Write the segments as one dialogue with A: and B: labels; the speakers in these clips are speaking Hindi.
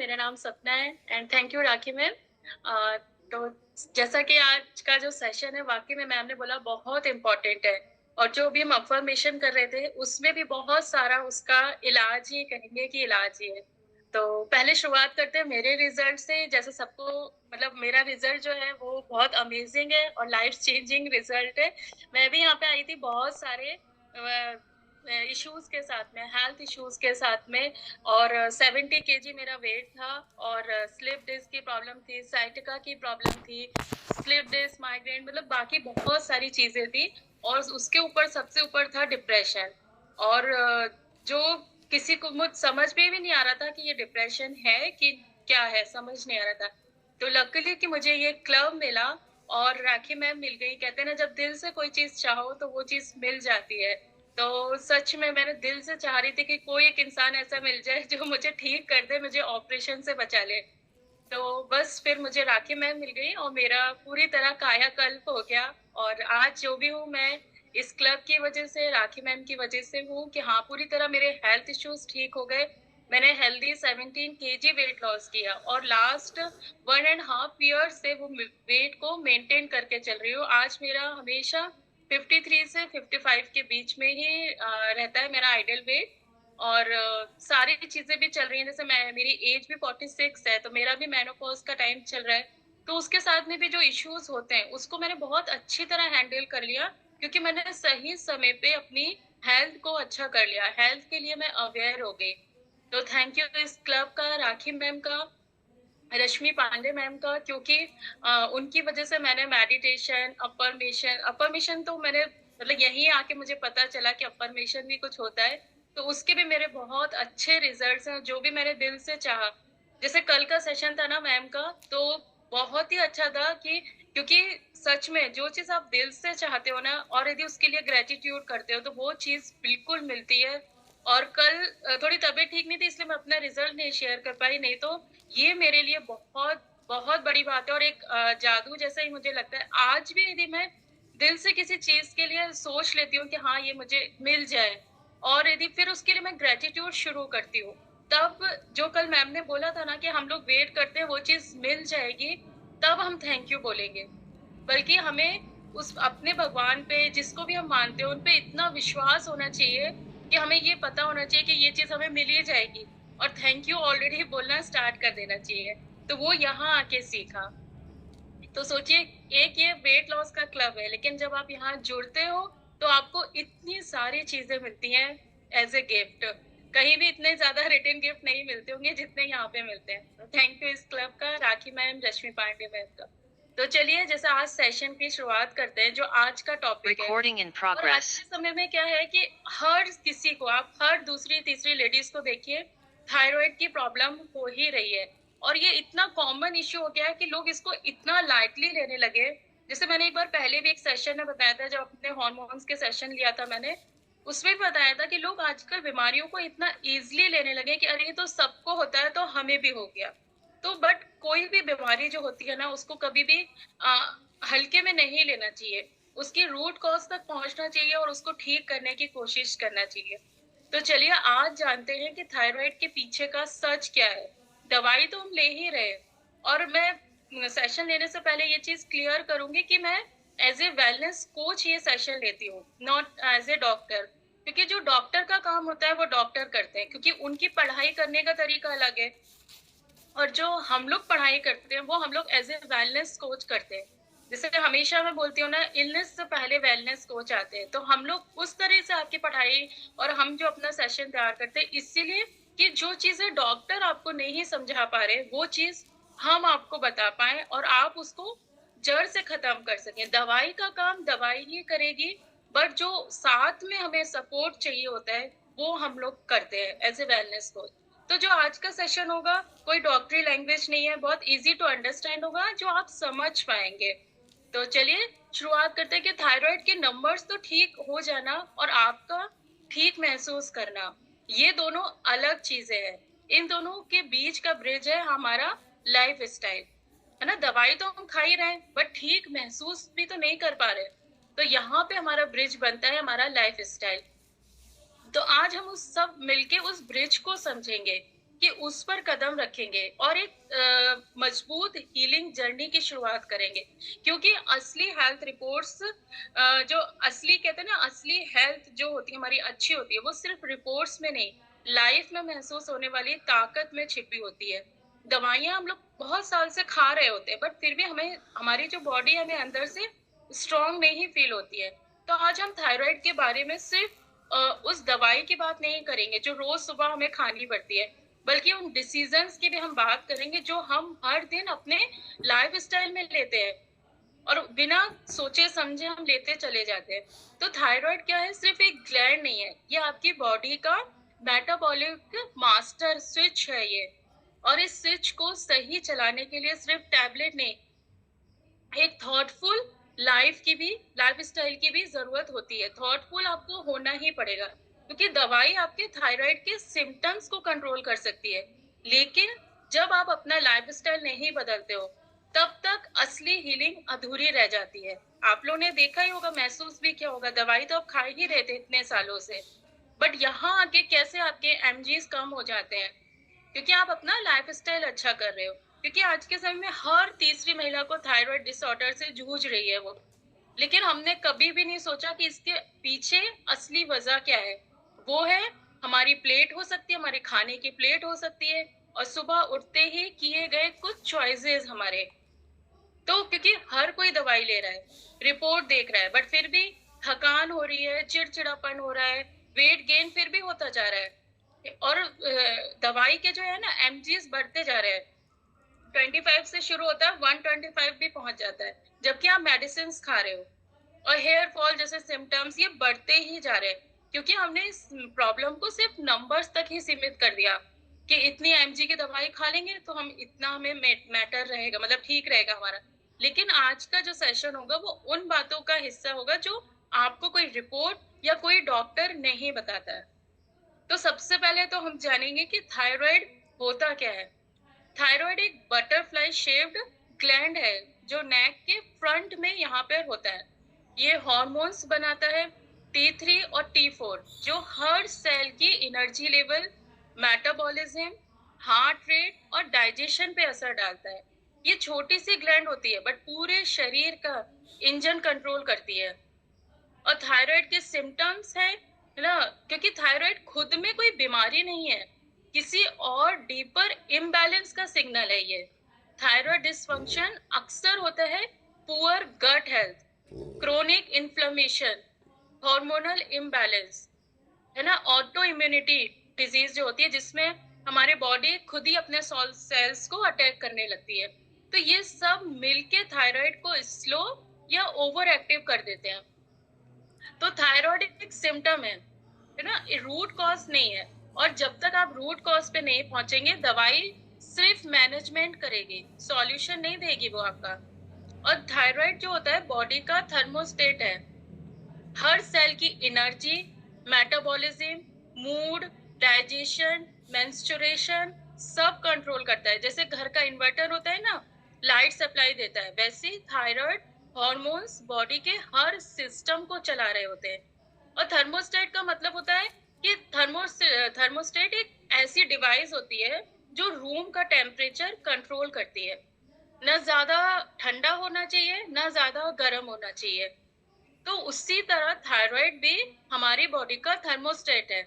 A: मेरा नाम सपना है and thank you rakhi ma'am. तो जैसा कि आज का जो सेशन है वाकई में मैम ने बोला बहुत इम्पोर्टेंट है और जो भी हम अफर्मेशन कर रहे थे उसमें भी बहुत सारा उसका इलाज ही कहेंगे कि इलाज ही है। तो पहले शुरुआत करते हैं मेरे रिजल्ट से। जैसे सबको मतलब मेरा रिजल्ट जो है वो बहुत अमेजिंग है और लाइफ चेंजिंग रिजल्ट है। मैं भी यहाँ पे आई थी बहुत सारे इश्यूज के साथ में, हेल्थ इश्यूज के साथ में, और 70 केजी मेरा वेट था और स्लिप डिस्क की प्रॉब्लम थी, साइटिका की प्रॉब्लम थी, स्लिप डिस्क, माइग्रेन, मतलब बाकी बहुत सारी चीजें थी। और उसके ऊपर सबसे ऊपर था डिप्रेशन। और जो किसी को मुझ समझ में भी नहीं आ रहा था कि ये डिप्रेशन है कि क्या है, समझ नहीं आ रहा था। तो लकीली कि मुझे ये क्लब मिला और राखी मैम मिल गई। कहते हैं ना, जब दिल से कोई चीज चाहो तो वो चीज मिल जाती है। तो सच में मैंने दिल से चाह रही थी कि कोई एक इंसान ऐसा मिल जाए जो मुझे ठीक कर दे, मुझे ऑपरेशन से बचा ले। तो बस फिर मुझे राखी मैम मिल गई और मेरा पूरी तरह कायाकल्प हो गया। और आज जो भी हूँ मैं इस क्लब की वजह से, राखी मैम की वजह से हूँ कि हाँ, पूरी तरह मेरे हेल्थ इश्यूज ठीक हो गए। मैंने हेल्दी 17 केजी वेट लॉस किया और लास्ट 1.5 ईयर से वो वेट को मेंटेन करके चल रही हूँ। आज मेरा हमेशा 53 से 55 के बीच में ही रहता है मेरा आइडियल वेट। और सारी चीजें भी चल रही हैं। जैसे मैं, मेरी एज भी 46 है, तो मेरा भी मेनोपॉज का टाइम चल रहा है। तो उसके साथ में भी जो इश्यूज होते हैं उसको मैंने बहुत अच्छी तरह हैंडल कर लिया, क्योंकि मैंने सही समय पे अपनी हेल्थ को अच्छा कर लिया, हेल्थ के लिए मैं अवेयर हो गई। तो थैंक यू इस क्लब का, राखी मैम का, रश्मि पांडे मैम का, क्योंकि उनकी वजह से मैंने मेडिटेशन, अफर्मेशन, अफर्मेशन तो मैंने मतलब यहीं आके मुझे पता चला कि अफर्मेशन भी कुछ होता है। तो उसके भी मेरे बहुत अच्छे रिजल्ट्स हैं, जो भी मैंने दिल से चाहा। जैसे कल का सेशन था ना मैम का, तो बहुत ही अच्छा था कि क्योंकि सच में जो चीज आप दिल से चाहते हो ना, और यदि उसके लिए ग्रेटिट्यूड करते हो तो वो चीज बिल्कुल मिलती है। और कल थोड़ी तबीयत ठीक नहीं थी, इसलिए मैं अपना रिजल्ट नहीं शेयर कर पाई, नहीं तो ये मेरे लिए बहुत बहुत बड़ी बात है और एक जादू जैसा ही मुझे लगता है। आज भी यदि मैं दिल से किसी चीज के लिए सोच लेती हूँ कि हाँ ये मुझे मिल जाए, और यदि फिर उसके लिए मैं ग्रेटिट्यूड शुरू करती हूँ, तब जो कल मैम ने बोला था ना कि हम लोग वेट करते हैं वो चीज मिल जाएगी, तब हम थैंक यू बोलेंगे। बल्कि हमें उस अपने भगवान पे, जिसको भी हम मानते हैं, उन पे इतना विश्वास होना चाहिए कि हमें ये पता होना चाहिए कि ये चीज हमें मिल ही जाएगी, और थैंक यू ऑलरेडी बोलना स्टार्ट कर देना चाहिए। तो वो यहाँ आके सीखा। तो सोचिए, एक ये वेट लॉस का क्लब है, लेकिन जब आप यहाँ जुड़ते हो तो आपको इतनी सारी चीजें मिलती हैं एज ए गिफ्ट। कहीं भी इतने ज्यादा रिटर्न गिफ्ट नहीं मिलते होंगे जितने यहाँ पे मिलते हैं। तो थैंक यू इस क्लब का, राखी मैम, रश्मि पांडे मैम का। तो चलिए, जैसे आज सेशन की शुरुआत करते हैं, जो आज का टॉपिक है।
B: Recording in
A: और आज
B: progress.
A: के समय में क्या है कि हर किसी को, आप हर दूसरी तीसरी लेडीज को देखिए, थायराइड की प्रॉब्लम हो ही रही है। और ये इतना कॉमन इश्यू हो गया है कि लोग इसको इतना लाइटली लेने लगे। जैसे मैंने एक बार पहले भी एक सेशन में बताया था, जब अपने हॉर्मोन्स के सेशन लिया था मैंने, उसमें भी बताया था कि लोग आजकल बीमारियों को इतना इजीली लेने लगे कि अरे ये तो सबको होता है तो हमें भी हो गया। तो बट कोई भी बीमारी जो होती है ना, उसको कभी भी हल्के में नहीं लेना चाहिए। उसकी रूट कॉज तक पहुंचना चाहिए और उसको ठीक करने की कोशिश करना चाहिए। तो चलिए आज जानते हैं कि थायराइड के पीछे का सच क्या है। दवाई तो हम ले ही रहे हैं, और मैं सेशन लेने से पहले ये चीज क्लियर करूंगी कि मैं एज ए वेलनेस कोच ये सेशन लेती हूँ, नॉट एज ए डॉक्टर। क्योंकि जो डॉक्टर का काम होता है वो डॉक्टर करते हैं, क्योंकि उनकी पढ़ाई करने का तरीका अलग है। और जो हम लोग पढ़ाई करते हैं वो हम लोग एज ए वेलनेस कोच करते हैं। जैसे हमेशा मैं बोलती हूँ ना, इलनेस से पहले वेलनेस कोच आते हैं। तो हम लोग उस तरह से आपकी पढ़ाई और हम जो अपना सेशन तैयार करते हैं, इसीलिए कि जो चीजें डॉक्टर आपको नहीं समझा पा रहे वो चीज हम आपको बता पाए और आप उसको जड़ से खत्म कर सकें। दवाई का काम दवाई ही करेगी, बट जो साथ में हमें सपोर्ट चाहिए होता है वो हम लोग करते हैं एज ए वेलनेस कोच। तो जो आज का सेशन होगा, कोई डॉक्टरी लैंग्वेज नहीं है, बहुत इजी टू अंडरस्टैंड होगा, जो आप समझ पाएंगे। तो चलिए शुरुआत करते हैं कि थायराइड के नंबर्स तो ठीक हो जाना और आपका ठीक महसूस करना, ये दोनों अलग चीजें हैं। इन दोनों के बीच का ब्रिज है हमारा लाइफ स्टाइल, है ना। दवाई तो हम खा ही रहे हैं, बट ठीक महसूस भी तो नहीं कर पा रहे। तो यहाँ पे हमारा ब्रिज बनता है हमारा लाइफ स्टाइल। तो आज हम उस सब मिलके उस ब्रिज को समझेंगे कि उस पर कदम रखेंगे और एक मजबूत हीलिंग जर्नी की शुरुआत करेंगे। क्योंकि असली हेल्थ रिपोर्ट्स जो असली कहते हैं ना, असली हेल्थ जो होती है हमारी अच्छी होती है, वो सिर्फ रिपोर्ट्स में नहीं, लाइफ में महसूस होने वाली ताकत में छिपी होती है। दवाइयाँ हम लोग बहुत साल से खा रहे होते हैं, बट फिर भी हमें हमारी जो बॉडी हमें अंदर से स्ट्रांग नहीं फील होती है। तो आज हम थायराइड के बारे में सिर्फ उस दवाई की बात नहीं करेंगे जो रोज सुबह हमें खानी पड़ती है, बल्कि उन डिसीजंस की भी हम बात करेंगे जो हम हर दिन अपने लाइफस्टाइल में लेते हैं और बिना सोचे समझे हम लेते चले जाते हैं। तो थायराइड क्या है? सिर्फ एक ग्लैंड नहीं है, ये आपकी बॉडी का मेटाबॉलिक मास्टर स्विच है ये। और इस स्विच को सही चलाने के लिए सिर्फ टैबलेट नहीं, एक थॉटफुल लाइफस्टाइल की भी जरूरत होती है। थॉटफुल आपको होना ही पड़ेगा, क्योंकि दवाई आपके थायराइड के सिम्टम्स को कंट्रोल कर सकती है, लेकिन जब आप अपना लाइफस्टाइल नहीं बदलते हो, तब तक असली हीलिंग अधूरी रह जाती है। आप लोगों ने देखा ही होगा, महसूस भी किया होगा, दवाई तो आप खा ही रहे थे इतने सालों से, बट यहाँ आके कैसे आपके एमजीज कम हो जाते हैं, क्योंकि आप अपना लाइफस्टाइल अच्छा कर रहे हो। क्योंकि आज के समय में हर तीसरी महिला को थायराइड डिसऑर्डर से जूझ रही है वो, लेकिन हमने कभी भी नहीं सोचा कि इसके पीछे असली वजह क्या है। वो है, हमारी प्लेट हो सकती है, हमारी खाने की प्लेट हो सकती है, और सुबह उठते ही किए गए कुछ चॉइसेस हमारे। तो क्योंकि हर कोई दवाई ले रहा है, रिपोर्ट देख रहा है, बट फिर भी थकान हो रही है, चिड़चिड़ापन हो रहा है, वेट गेन फिर भी होता जा रहा है, और दवाई के जो है ना एमजीज बढ़ते जा रहे हैं। 25 से शुरू होता है, 125 भी पहुंच जाता है, जबकि आप मेडिसिन खा रहे हो। और हेयर फॉल जैसे सिम्टम्स ये बढ़ते ही जा रहे हैं, क्योंकि हमने इस प्रॉब्लम को सिर्फ नंबर्स तक ही सीमित कर दिया कि इतनी एमजी की दवाई खा लेंगे तो हम इतना हमें मैटर रहेगा, मतलब ठीक रहेगा हमारा। लेकिन आज का जो सेशन होगा वो उन बातों का हिस्सा होगा जो आपको कोई रिपोर्ट या कोई डॉक्टर नहीं बताता है। तो सबसे पहले तो हम जानेंगे कि थायराइड होता क्या है। थायराइड एक बटरफ्लाई शेप्ड ग्लैंड है जो नेक के फ्रंट में यहाँ पर होता है। ये हॉर्मोन्स बनाता है, T3 और T4, जो हर सेल की energy level, metabolism, heart rate और डाइजेशन पे असर डालता है। ये छोटी सी ग्लैंड होती है, बट पूरे शरीर का इंजन कंट्रोल करती है। और थायराइड के सिम्टम्स है ना, क्योंकि थायराइड खुद में कोई बीमारी नहीं है, किसी और डीपर इम्बैलेंस का सिग्नल है ये। थायराइड डिसफंक्शन अक्सर होता है poor gut health, chronic inflammation, hormonal imbalance, है ना, ऑटो इम्यूनिटी डिजीज जो होती है, जिसमें हमारे बॉडी खुद ही अपने सेल्स को अटैक करने लगती है। तो ये सब मिलके थायराइड को स्लो या ओवर एक्टिव कर देते हैं। तो थायराइड एक सिम्टम है ना, रूट कॉज नहीं है। और जब तक आप रूट कॉज पे नहीं पहुंचेंगे, दवाई सिर्फ मैनेजमेंट करेगी, सॉल्यूशन नहीं देगी वो आपका। और थायराइड जो होता है बॉडी का थर्मोस्टेट है, हर सेल की energy, metabolism, mood, digestion, menstruation सब कंट्रोल करता है। जैसे घर का इन्वर्टर होता है ना, लाइट सप्लाई देता है, वैसे ही थायराइड हॉर्मोन्स बॉडी के हर सिस्टम को चला रहे होते हैं। और थर्मोस्टेट का मतलब होता है कि थर्मोस्टेट एक ऐसी डिवाइस होती है जो रूम का टेम्परेचर कंट्रोल करती है। ना ज्यादा ठंडा होना चाहिए, ना ज्यादा गर्म होना चाहिए। तो उसी तरह थायराइड भी हमारी बॉडी का थर्मोस्टेट है।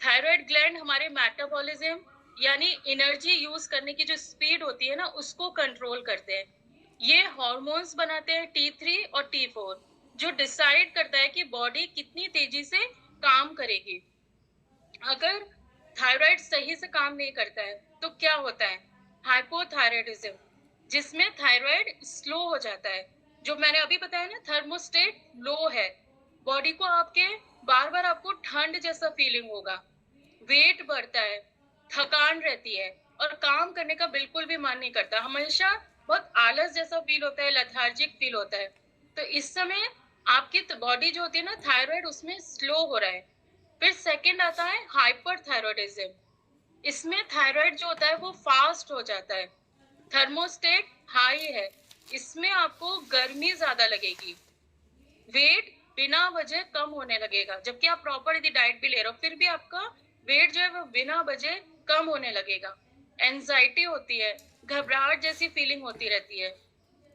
A: थायराइड ग्लैंड हमारे मेटाबॉलिज्म, यानी एनर्जी यूज करने की जो स्पीड होती है ना, उसको कंट्रोल करते हैं। ये हॉर्मोन्स बनाते हैं T3 और T4, जो डिसाइड करता है कि बॉडी कितनी तेजी से काम करेगी। अगर थायराइड सही से काम नहीं करता है तो क्या होता है? हाइपोथायराइडिज्म, जिसमें थायराइड स्लो हो जाता है। जो मैंने अभी बताया ना, थर्मोस्टेट लो है, बॉडी को आपके बार बार आपको ठंड जैसा फीलिंग होगा, वेट बढ़ता है, थकान रहती है, और काम करने का बिल्कुल भी मन नहीं करता, हमेशा बहुत आलस जैसा फील होता है, लेथार्जिक फील होता है। तो इस समय आपकी बॉडी जो होती है ना, थायराइड उसमें स्लो हो रहा है। फिर सेकंड आता है हाइपरथायरॉयडिज्म। इसमें थायराइड जो होता है वो फास्ट हो जाता है, थर्मोस्टेट हाई है, इसमें आपको गर्मी ज्यादा लगेगी, वेट बिना वजह कम होने लगेगा, जबकि आप प्रॉपर यदि डाइट भी ले रहे हो फिर भी आपका वेट जो है वो बिना वजह कम होने लगेगा। एंजाइटी होती है, घबराहट जैसी फीलिंग होती रहती है।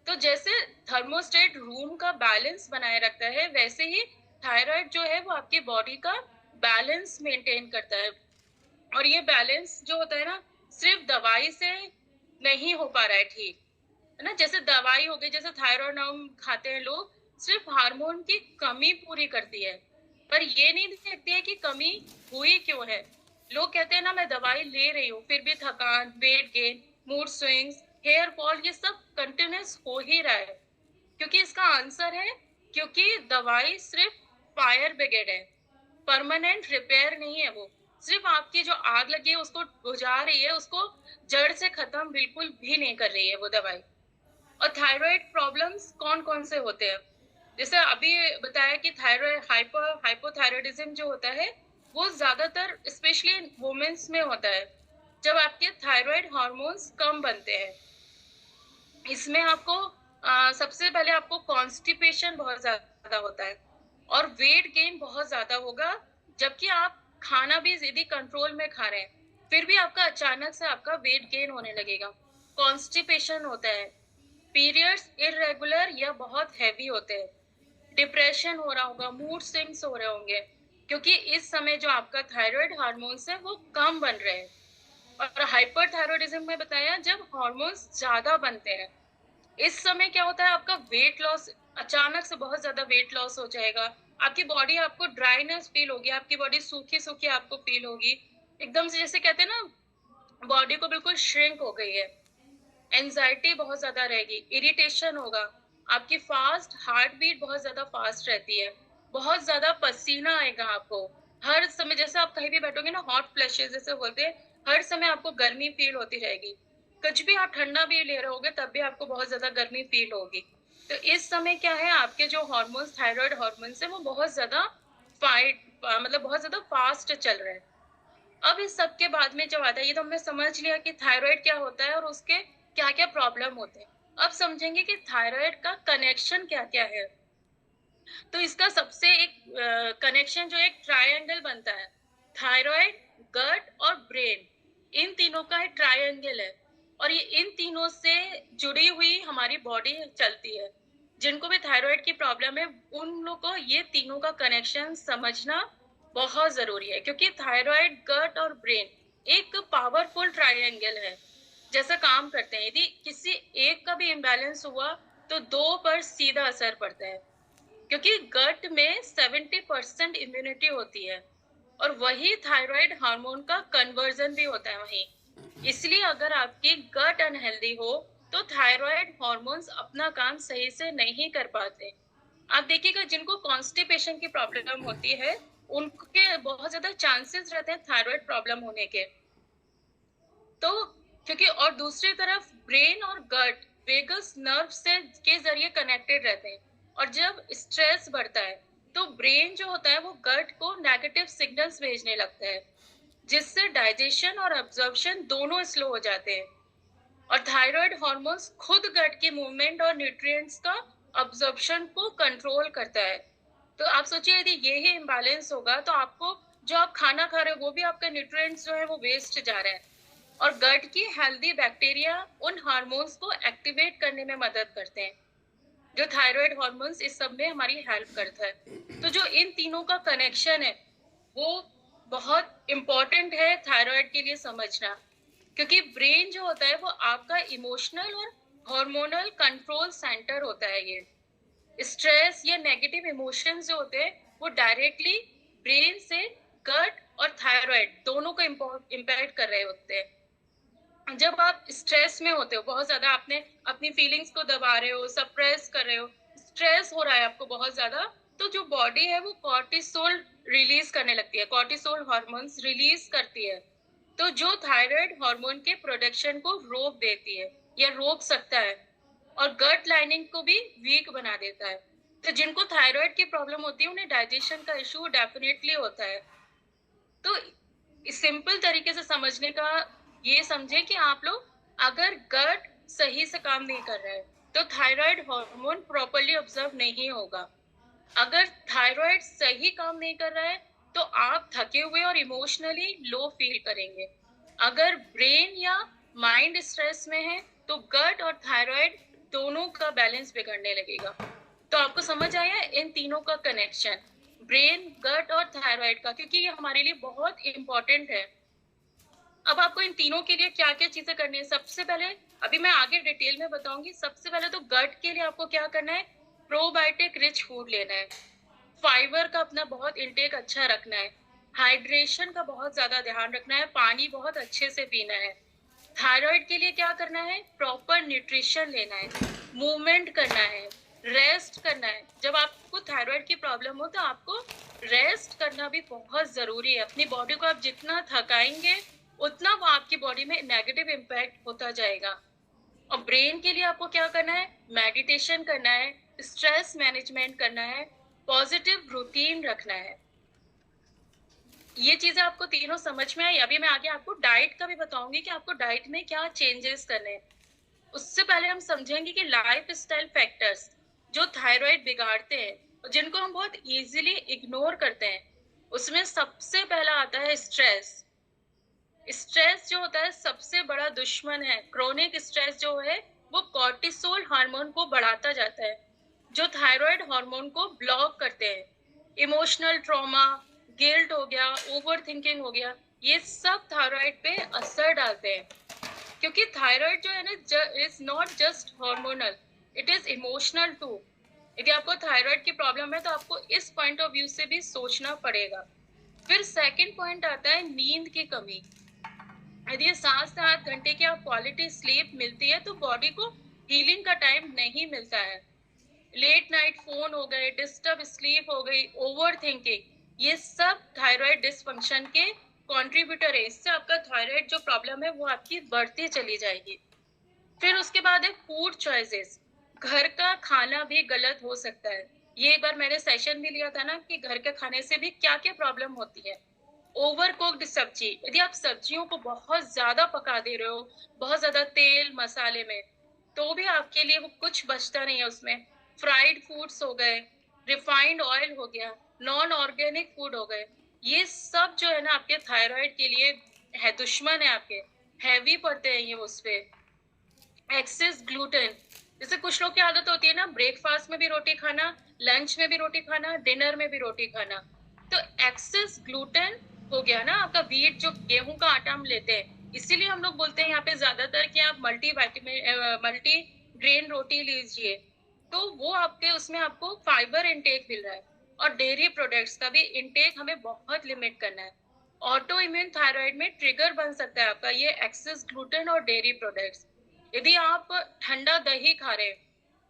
A: तो जैसे थर्मोस्टेट रूम का बैलेंस बनाए रखता है, वैसे ही थायराइड जो है वो आपकी बॉडी का बैलेंस मेंटेन करता है। और ये बैलेंस जो होता है ना, सिर्फ दवाई से नहीं हो पा रहा है ठीक, है ना? जैसे दवाई हो गई, जैसे थायराइड हम खाते हैं लोग, सिर्फ हार्मोन की कमी पूरी करती है, पर ये नहीं देखती है कि कमी हुई क्यों है। लोग कहते हैं ना, मैं दवाई ले रही हूँ, फिर भी थकान, weight gain, mood swings, hair fall, ये सब कंटिन्यूस हो ही रहा है। क्योंकि इसका आंसर है, क्योंकि दवाई सिर्फ फायर ब्रिगेड है, परमानेंट रिपेयर नहीं है वो। सिर्फ आपकी जो आग लगी है उसको बुझा रही है, उसको जड़ से खत्म बिल्कुल भी नहीं कर रही है वो दवाई। और थायराइड प्रॉब्लम्स कौन-कौन से होते हैं? जैसे अभी बताया कि थायराइड हाइपोथायरायडिज्म जो होता है, वो ज़्यादातर स्पेशली वुमेन्स में होता है, जब आपके थायराइड हार्मोन्स कम बनते हैं। इसमें आपको सबसे पहले आपको कॉन्स्टिपेशन बहुत ज़्यादा होता है और वेट गेन बहुत ज़्यादा होगा, जबकि आप खाना भी यदि कंट्रोल में खा रहे हैं, फिर भी आपका अचानक से आपका वेट गेन होने लगेगा। कॉन्स्टिपेशन होता है, पीरियड्स इर्रेगुलर या बहुत हैवी होते हैं, डिप्रेशन हो रहा होगा, मूड स्विंग्स हो रहे होंगे, क्योंकि इस समय जो आपका थायराइड हार्मोन्स है वो कम बन रहे हैं। और हाइपरथायरॉयडिज्म में बताया, जब हार्मोन्स ज़्यादा बनते हैं, इस समय क्या होता है, आपका वेट लॉस, अचानक से बहुत ज़्यादा वेट लॉस हो जाएगा। आपकी बॉडी, आपको ड्राइनेस फ़ील होगी, आपकी बॉडी सूखी-सूखी आपको फ़ील होगी। एकदम से जैसे कहते हैं ना, बॉडी को बिल्कुल श्रिंक हो गई है। एंग्ज़ायटी बहुत ज़्यादा रहेगी, इरिटेशन होगा, आपकी फ़ास्ट हार्ट बीट बहुत ज़्यादा फ़ास्ट रहती है, बहुत ज़्यादा पसीना आएगा आपको। हर समय जैसे आप कहीं भी बैठोगे ना, हॉट फ्लैशेज़ जैसे बोलते हैं, हर समय आपको गर्मी फ़ील होती रहेगी। कुछ भी आप ठंडा भी ले रहे होगे, तब भी आपको बहुत ज़्यादा गर्मी फ़ील होगी। तो इस समय क्या है, आपके जो हार्मोन्स, थायरॉइड हार्मोन्स हैं, वो बहुत ज़्यादा मतलब बहुत ज़्यादा फ़ास्ट चल रहे हैं। अब इस सब के बाद में जब आता है, ये तो हमने समझ लिया कि थायराइड क्या होता है और उसके क्या-क्या प्रॉब्लम होते हैं। अब समझेंगे कि थायराइड का कनेक्शन क्या-क्या है। तो इसका सबसे एक कनेक्शन जो एक ट्रायंगल बनता है, थायराइड, गट और ब्रेन, इन तीनों का एक ट्रायंगल है। और ये इन तीनों से जुड़ी हुई हमारी बॉडी चलती है। जिनको भी थायराइड की प्रॉब्लम है, उन लोगों को ये तीनों का कनेक्शन समझना बहुत ज़रूरी है, क्योंकि थायराइड, गट और ब्रेन एक पावरफुल ट्रायंगल है, जैसा काम करते हैं। यदि किसी एक का भी इम्बैलेंस हुआ, तो 2 पर सीधा असर पड़ता है। क्योंकि गट में 70% इम्यूनिटी होती है और वही थायराइड हार्मोन का कन्वर्जन भी होता है वहीं। इसलिए अगर आपकी गट अनहेल्दी हो, तो थायराइड हार्मोन्स अपना काम सही से नहीं कर पाते। आप देखिएगा, जिनको कॉन्स्टिपेशन की प्रॉब्लम होती है, उनके बहुत ज़्यादा चांसेस रहते हैं थायराइड प्रॉब्लम होने के। तो क्योंकि और दूसरी तरफ ब्रेन और गट वेगस नर्व से के जरिए कनेक्टेड रहते हैं, और जब स्ट्रेस बढ़ता है, तो ब्रेन जो होता है वो गट को नेगेटिव सिग्नल्स भेजने लगता है, जिससे डाइजेशन और अब्जॉर्प्शन दोनों स्लो हो जाते हैं। और थायराइड हार्मोन्स खुद गट के मूवमेंट और न्यूट्रिएंट्स का अब्जॉर्प्शन को कंट्रोल करता है। तो आप सोचिए, यदि ये ही इम्बैलेंस होगा, तो आपको जो आप खाना खा रहे हो, वो भी आपका न्यूट्रिएंट्स जो है वो वेस्ट जा रहा है। और गट की हेल्दी बैक्टीरिया उन हार्मोन्स को एक्टिवेट करने में मदद करते हैं, जो थायराइड हार्मोन्स इस सब में हमारी हेल्प करता है। तो जो इन तीनों का कनेक्शन है, वो बहुत इम्पोर्टेंट है थायराइड के लिए समझना। क्योंकि ब्रेन जो होता है वो आपका इमोशनल और हार्मोनल कंट्रोल सेंटर होता है। ये स्ट्रेस या नेगेटिव इमोशंस जो होते हैं, वो डायरेक्टली ब्रेन से गट और थायराइड दोनों को इम्पैक्ट कर रहे होते हैं। जब आप स्ट्रेस में होते हो, बहुत ज़्यादा आपने अपनी फीलिंग्स को दबा रहे हो, सप्रेस कर रहे हो, स्ट्रेस हो रहा है आपको बहुत ज़्यादा, तो जो बॉडी है वो कॉर्टिसोल रिलीज़ करने लगती है, कॉर्टिसोल हार्मोन्स रिलीज़ करती है। तो जो थायराइड हार्मोन के प्रोडक्शन को रोक देती है या रोक सकता है, और गट लाइनिंग को भी वीक बना देता है। तो जिनको थायराइड की प्रॉब्लम होती है, उन्हें डाइजेशन का इश्यू डेफिनिटली होता है। तो सिंपल तरीके से समझने का ये समझे कि आप लोग, अगर गट सही से काम नहीं कर रहा है, तो थायराइड हार्मोन प्रॉपर्ली ऑब्जर्व नहीं होगा। अगर थायराइड सही काम नहीं कर रहा है, तो आप थके हुए और इमोशनली लो फील करेंगे। अगर ब्रेन या माइंड स्ट्रेस में है तो गट और थायराइड दोनों का बैलेंस बिगड़ने लगेगा। तो आपको समझ आया इन तीनों का कनेक्शन, ब्रेन, गट और थायराइड का, क्योंकि ये हमारे लिए बहुत इंपॉर्टेंट है। अब आपको इन तीनों के लिए क्या-क्या चीज़ें करनी है? सबसे पहले, अभी मैं आगे डिटेल में बताऊँगी, सबसे पहले तो गट के लिए आपको क्या करना है, प्रोबायोटिक रिच फूड लेना है। फाइबर का अपना बहुत इंटेक अच्छा रखना है। हाइड्रेशन का बहुत ज़्यादा ध्यान रखना है, पानी बहुत अच्छे से पीना है। थायराइड के लिए क्या करना है, प्रॉपर न्यूट्रिशन लेना है, मूवमेंट करना है, रेस्ट करना है। जब आपको थायराइड की प्रॉब्लम हो तो आपको रेस्ट करना भी बहुत ज़रूरी है। अपनी बॉडी को आप जितना थकाएँगे, उतना वो आपकी बॉडी में नेगेटिव इम्पैक्ट होता जाएगा। और ब्रेन के लिए आपको क्या करना है, मेडिटेशन करना है, स्ट्रेस मैनेजमेंट करना है, पॉजिटिव रूटीन रखना है। ये चीजें आपको तीनों समझ में आई। अभी मैं आगे आपको डाइट का भी बताऊंगी कि आपको डाइट में क्या चेंजेस करने हैं। उससे पहले हम समझेंगे कि लाइफ स्टाइल फैक्टर्स जो थायराइड बिगाड़ते हैं और जिनको हम बहुत इजीली इग्नोर करते हैं, उसमें सबसे पहला आता है स्ट्रेस। स्ट्रेस जो होता है सबसे बड़ा दुश्मन है। क्रोनिक स्ट्रेस जो है वो कॉर्टिसोल हार्मोन को बढ़ाता जाता है, जो थायराइड हार्मोन को ब्लॉक करते हैं। इमोशनल ट्रॉमा, गिल्ट हो गया, ओवर थिंकिंग हो गया, ये सब थायराइड पे असर डालते हैं। क्योंकि थायराइड जो है ना, is not just hormonal, it is emotional too. यदि आपको थायराइड की प्रॉब्लम है तो आपको इस पॉइंट ऑफ व्यू से भी सोचना पड़ेगा। फिर सेकंड पॉइंट आता है नींद की कमी। यदि 7 से 8 घंटे की आप क्वालिटी स्लीप मिलती है तो बॉडी को हीलिंग का टाइम नहीं मिलता है। लेट नाइट फोन हो गए, डिस्टर्ब स्लीप हो गई, ओवर थिंकिंग, ये सब थायराइड डिसफंक्शन के कंट्रीब्यूटर है। इससे आपका थायराइड जो प्रॉब्लम है वो आपकी बढ़ती चली जाएगी। फिर उसके बाद है फूड चॉइसेस। घर का खाना भी गलत हो सकता है। ये एक बार मैंने सेशन भी लिया था ना कि घर के खाने से भी क्या क्या प्रॉब्लम होती है। ओवर कुक्ड सब्जी, यदि आप सब्जियों को बहुत ज्यादा पका दे रहे हो, बहुत ज्यादा तेल मसाले में, तो भी आपके लिए वो कुछ बचता नहीं है उसमें। फ्राइड फूड्स हो गए, रिफाइंड ऑयल हो गया, नॉन ऑर्गेनिक फूड हो गए, ये सब जो है ना आपके थायराइड के लिए है, दुश्मन है आपके, हैवी पड़ते हैं ये उस पे। एक्सेस ग्लूटेन, जैसे कुछ लोग की आदत होती है ना ब्रेकफास्ट में भी रोटी खाना, लंच में भी रोटी खाना, डिनर में भी रोटी खाना, तो एक्सेस ग्लूटेन हो गया ना आपका। व्हीट जो गेहूं का आटा हम लेते हैं, इसीलिए हम लोग बोलते हैं यहाँ पे ज्यादातर कि आप मल्टी ग्रेन रोटी लीजिए, तो वो आपके उसमें आपको फाइबर इनटेक मिल रहा है। और डेयरी प्रोडक्ट्स का भी इनटेक हमें बहुत लिमिट करना है। ऑटो इम्यून थायराइड में ट्रिगर बन सकता है आपका ये एक्सेस ग्लूटेन और डेयरी प्रोडक्ट्स। यदि आप ठंडा दही खा रहे हैं,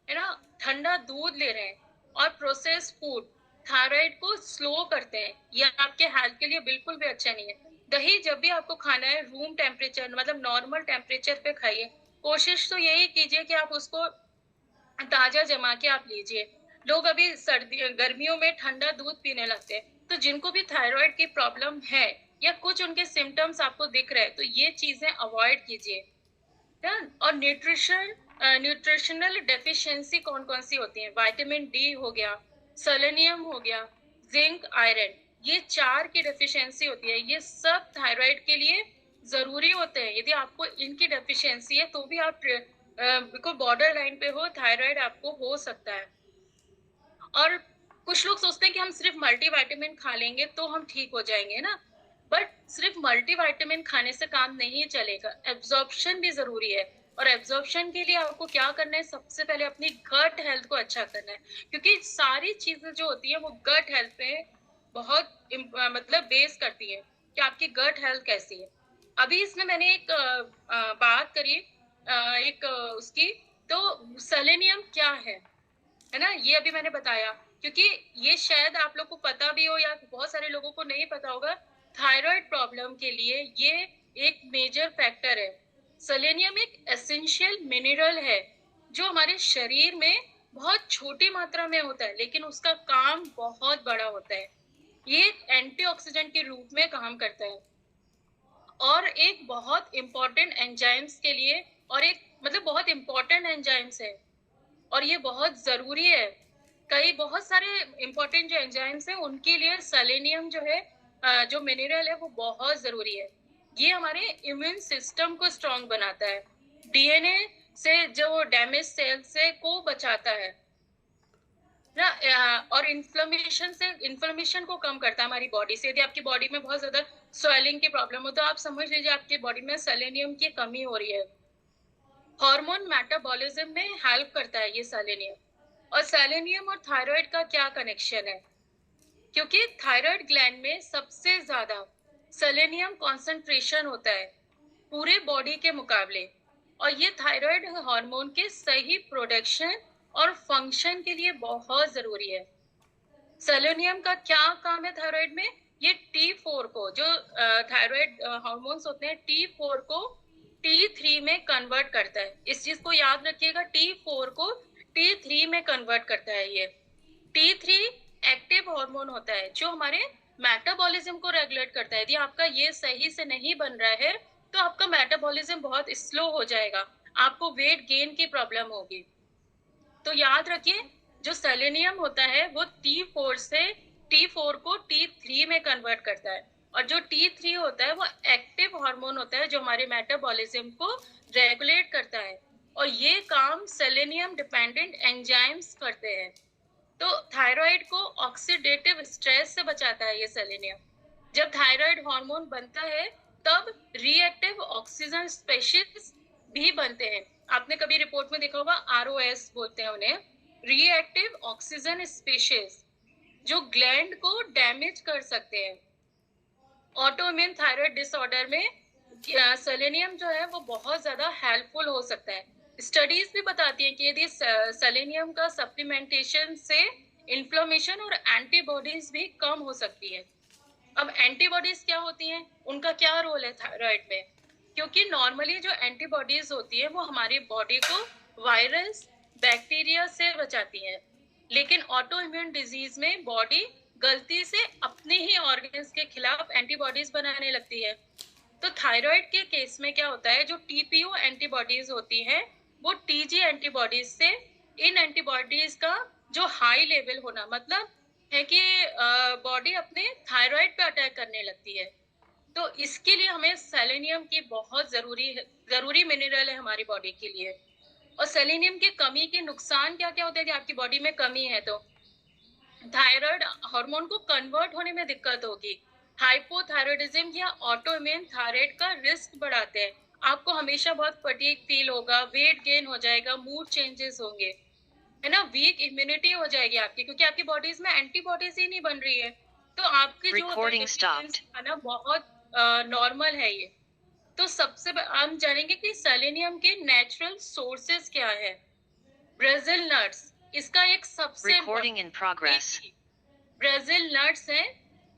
A: है ना, ठंडा दूध ले रहे हैं और प्रोसेस्ड फूड थायराइड को स्लो करते हैं, ये आपके हेल्थ के लिए बिल्कुल भी अच्छा नहीं है। दही जब भी आपको खाना है रूम टेम्परेचर, मतलब नॉर्मल टेम्परेचर पे खाइए। कोशिश तो यही कीजिए कि आप उसको ताजा जमा के आप लीजिए। लोग अभी सर्दी गर्मियों में ठंडा दूध पीने लगते हैं, तो जिनको भी थायराइड की प्रॉब्लम है या कुछ उनके सिम्टम्स आपको दिख रहे हैं, तो ये चीजें अवॉइड कीजिए। डन। और न्यूट्रिशनल डेफिशिएंसी कौन कौन सी होती है, विटामिन डी हो गया, सेलेनियम हो गया, जिंक, आयरन, ये 4 की डेफिशिएंसी होती है। ये सब थायराइड के लिए जरूरी होते हैं। यदि आपको इनकी डेफिशिएंसी है तो भी आप बिल्कुल बॉर्डर लाइन पे हो, थायराइड आपको हो सकता है। और कुछ लोग सोचते हैं कि हम सिर्फ मल्टीविटामिन खा लेंगे तो हम ठीक हो जाएंगे ना, बट सिर्फ मल्टीविटामिन खाने से काम नहीं चलेगा, एब्जॉर्प्शन भी जरूरी है। और एब्जॉर्प्शन के लिए आपको क्या करना है, सबसे पहले अपनी गट हेल्थ को अच्छा करना है, क्योंकि सारी चीजें जो होती है वो गट हेल्थ पे बहुत मतलब बेस करती है कि आपकी गट हेल्थ कैसी है। अभी इसमें मैंने एक बात करी, एक उसकी, तो सेलेनियम क्या है ना, ये अभी मैंने बताया, क्योंकि ये शायद आप लोग को पता भी हो या बहुत सारे लोगों को नहीं पता होगा। थायराइड प्रॉब्लम के लिए ये एक मेजर फैक्टर है। सेलेनियम एक एसेंशियल मिनरल है जो हमारे शरीर में बहुत छोटी मात्रा में होता है, लेकिन उसका काम बहुत बड़ा होता है। ये एक एंटीऑक्सीडेंट के रूप में काम करता है और एक बहुत इंपॉर्टेंट एंजाइम्स के लिए, और एक मतलब बहुत इंपॉर्टेंट एंजाइम्स है और ये बहुत जरूरी है। कई बहुत सारे इंपॉर्टेंट जो एंजाइम्स हैं उनके लिए सेलेनियम जो है, जो मिनरल है, वो बहुत जरूरी है। ये हमारे इम्यून सिस्टम को स्ट्रांग बनाता है, डीएनए से जो डैमेज सेल से को बचाता है ना, और इन्फ्लेमेशन को कम करता है हमारी बॉडी से। यदि आपकी बॉडी में बहुत ज्यादा स्वेलिंग की प्रॉब्लम हो तो आप समझ लीजिए आपकी बॉडी में सेलेनियम की कमी हो रही है। हार्मोन मेटाबॉलिज्म में हेल्प करता है ये सेलेनियम। और सेलेनियम और थायराइड का क्या कनेक्शन है? क्योंकि थायराइड ग्लैंड में सबसे ज्यादा सेलेनियम कॉन्सेंट्रेशन होता है पूरे बॉडी के मुकाबले, और ये थायराइड हार्मोन के सही प्रोडक्शन और फंक्शन के लिए बहुत जरूरी है। सेलेनियम का क्या काम है थायराइड में? ये T4 को, जो थायराइड हार्मोन्स होते हैं, T4 को T3 में कन्वर्ट करता है। इस चीज को याद रखिएगा, T4 को T3 में कन्वर्ट करता है ये। T3 एक्टिव हार्मोन होता है जो हमारे मेटाबॉलिज्म को रेगुलेट करता है। यदि आपका ये सही से नहीं बन रहा है तो आपका मेटाबॉलिज्म बहुत स्लो हो जाएगा, आपको वेट गेन की प्रॉब्लम होगी। तो याद रखिए, जो सेलेनियम होता है वो T4 से T4 को T3 में कन्वर्ट करता है, और जो T3 होता है वो एक्टिव हार्मोन होता है जो हमारे मेटाबॉलिज्म को रेगुलेट करता है, और ये काम सेलेनियम डिपेंडेंट एंजाइम्स करते हैं। तो थायराइड को ऑक्सीडेटिव स्ट्रेस से बचाता है ये सेलेनियम। जब थायराइड हार्मोन बनता है तब रिएक्टिव ऑक्सीजन स्पेशीज भी बनते हैं। आपने कभी रिपोर्ट में देखा होगा, आरओएस बोलते हैं उन्हें, रिएक्टिव ऑक्सीजन स्पेशीज, जो ग्लैंड को डैमेज कर सकते हैं। ऑटोइम्यून थायराइड डिसऑर्डर में सेलेनियम जो है वो बहुत ज्यादा हेल्पफुल हो सकता है। स्टडीज भी बताती हैं कि यदि सेलेनियम का सप्लीमेंटेशन से इन्फ्लेमेशन और एंटीबॉडीज भी कम हो सकती है। अब एंटीबॉडीज क्या होती हैं, उनका क्या रोल है थायराइड में? क्योंकि नॉर्मली जो एंटीबॉडीज होती है वो हमारी बॉडी को वायरस, बैक्टीरिया से बचाती है, लेकिन ऑटो इम्यून डिजीज में बॉडी गलती से अपने ही ऑर्गन्स के खिलाफ एंटीबॉडीज बनाने लगती है। तो थायराइड के केस में क्या होता है, जो टीपीओ एंटीबॉडीज होती है वो टीजी एंटीबॉडीज से, इन एंटीबॉडीज का जो हाई लेवल होना मतलब है कि बॉडी अपने थायराइड पे अटैक करने लगती है। तो इसके लिए हमें सेलेनियम की बहुत जरूरी मिनरल है हमारी बॉडी के लिए। और सेलेनियम की कमी के नुकसान क्या क्या होते हैं? कि आपकी बॉडी में कमी है तो थायराइड हार्मोन को कन्वर्ट होने में दिक्कत होगी, हाइपोथायराइडिज्म या ऑटोइम्यून थायराइड का रिस्क बढ़ाते हैं। आपको हमेशा बहुत फटीग फील होगा, वेट गेन हो जाएगा, मूड चेंजेस होंगे, है ना, वीक इम्यूनिटी हो जाएगी आपकी, क्योंकि आपकी बॉडीज में एंटीबॉडीज ही नहीं बन रही है। तो आपकी जो आना बहुत नॉर्मल है ये। तो हम जानेंगे कि सेलेनियम के नेचुरल सोर्सेस क्या है। ब्राजील नट्स इसका एक सबसे ब्राजील नट्स है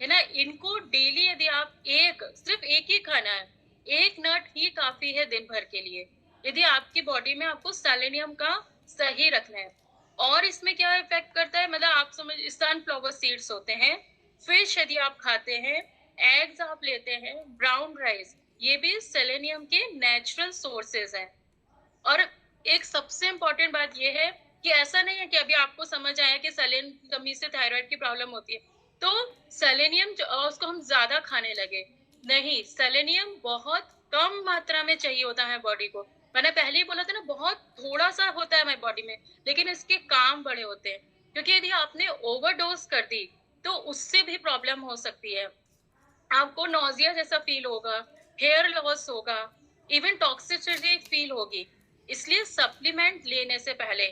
A: ना, इनको डेली यदि आप सिर्फ एक ही खाना है, एक नट ही काफी है दिन भर के लिए, यदि आपकी बॉडी में आपको सेलेनियम का सही रखना है। और इसमें क्या इफेक्ट करता है, मतलब आप समझ, सनफ्लावर सीड्स होते हैं, फिश यदि आप खाते हैं, एग्स आप लेते हैं, ब्राउन राइस, ये भी सेलेनियम के नेचुरल सोर्सेज हैं। और एक सबसे इम्पोर्टेंट बात यह है कि ऐसा नहीं है कि अभी आपको समझ आया कि सेलेन की कमी से थायराइड की प्रॉब्लम होती है तो सेलेनियम उसको हम ज्यादा खाने लगे। नहीं, सेलेनियम बहुत कम मात्रा में चाहिए होता है बॉडी को। मैंने पहले ही बोला था ना, बहुत थोड़ा सा होता है हमारी बॉडी में, लेकिन इसके काम बड़े होते हैं। क्योंकि यदि आपने ओवरडोज कर दी तो उससे भी प्रॉब्लम हो सकती है। आपको नोजिया जैसा फील होगा, हेयर लॉस होगा, इवन टॉक्सिसिटी फील होगी। इसलिए सप्लीमेंट लेने से पहले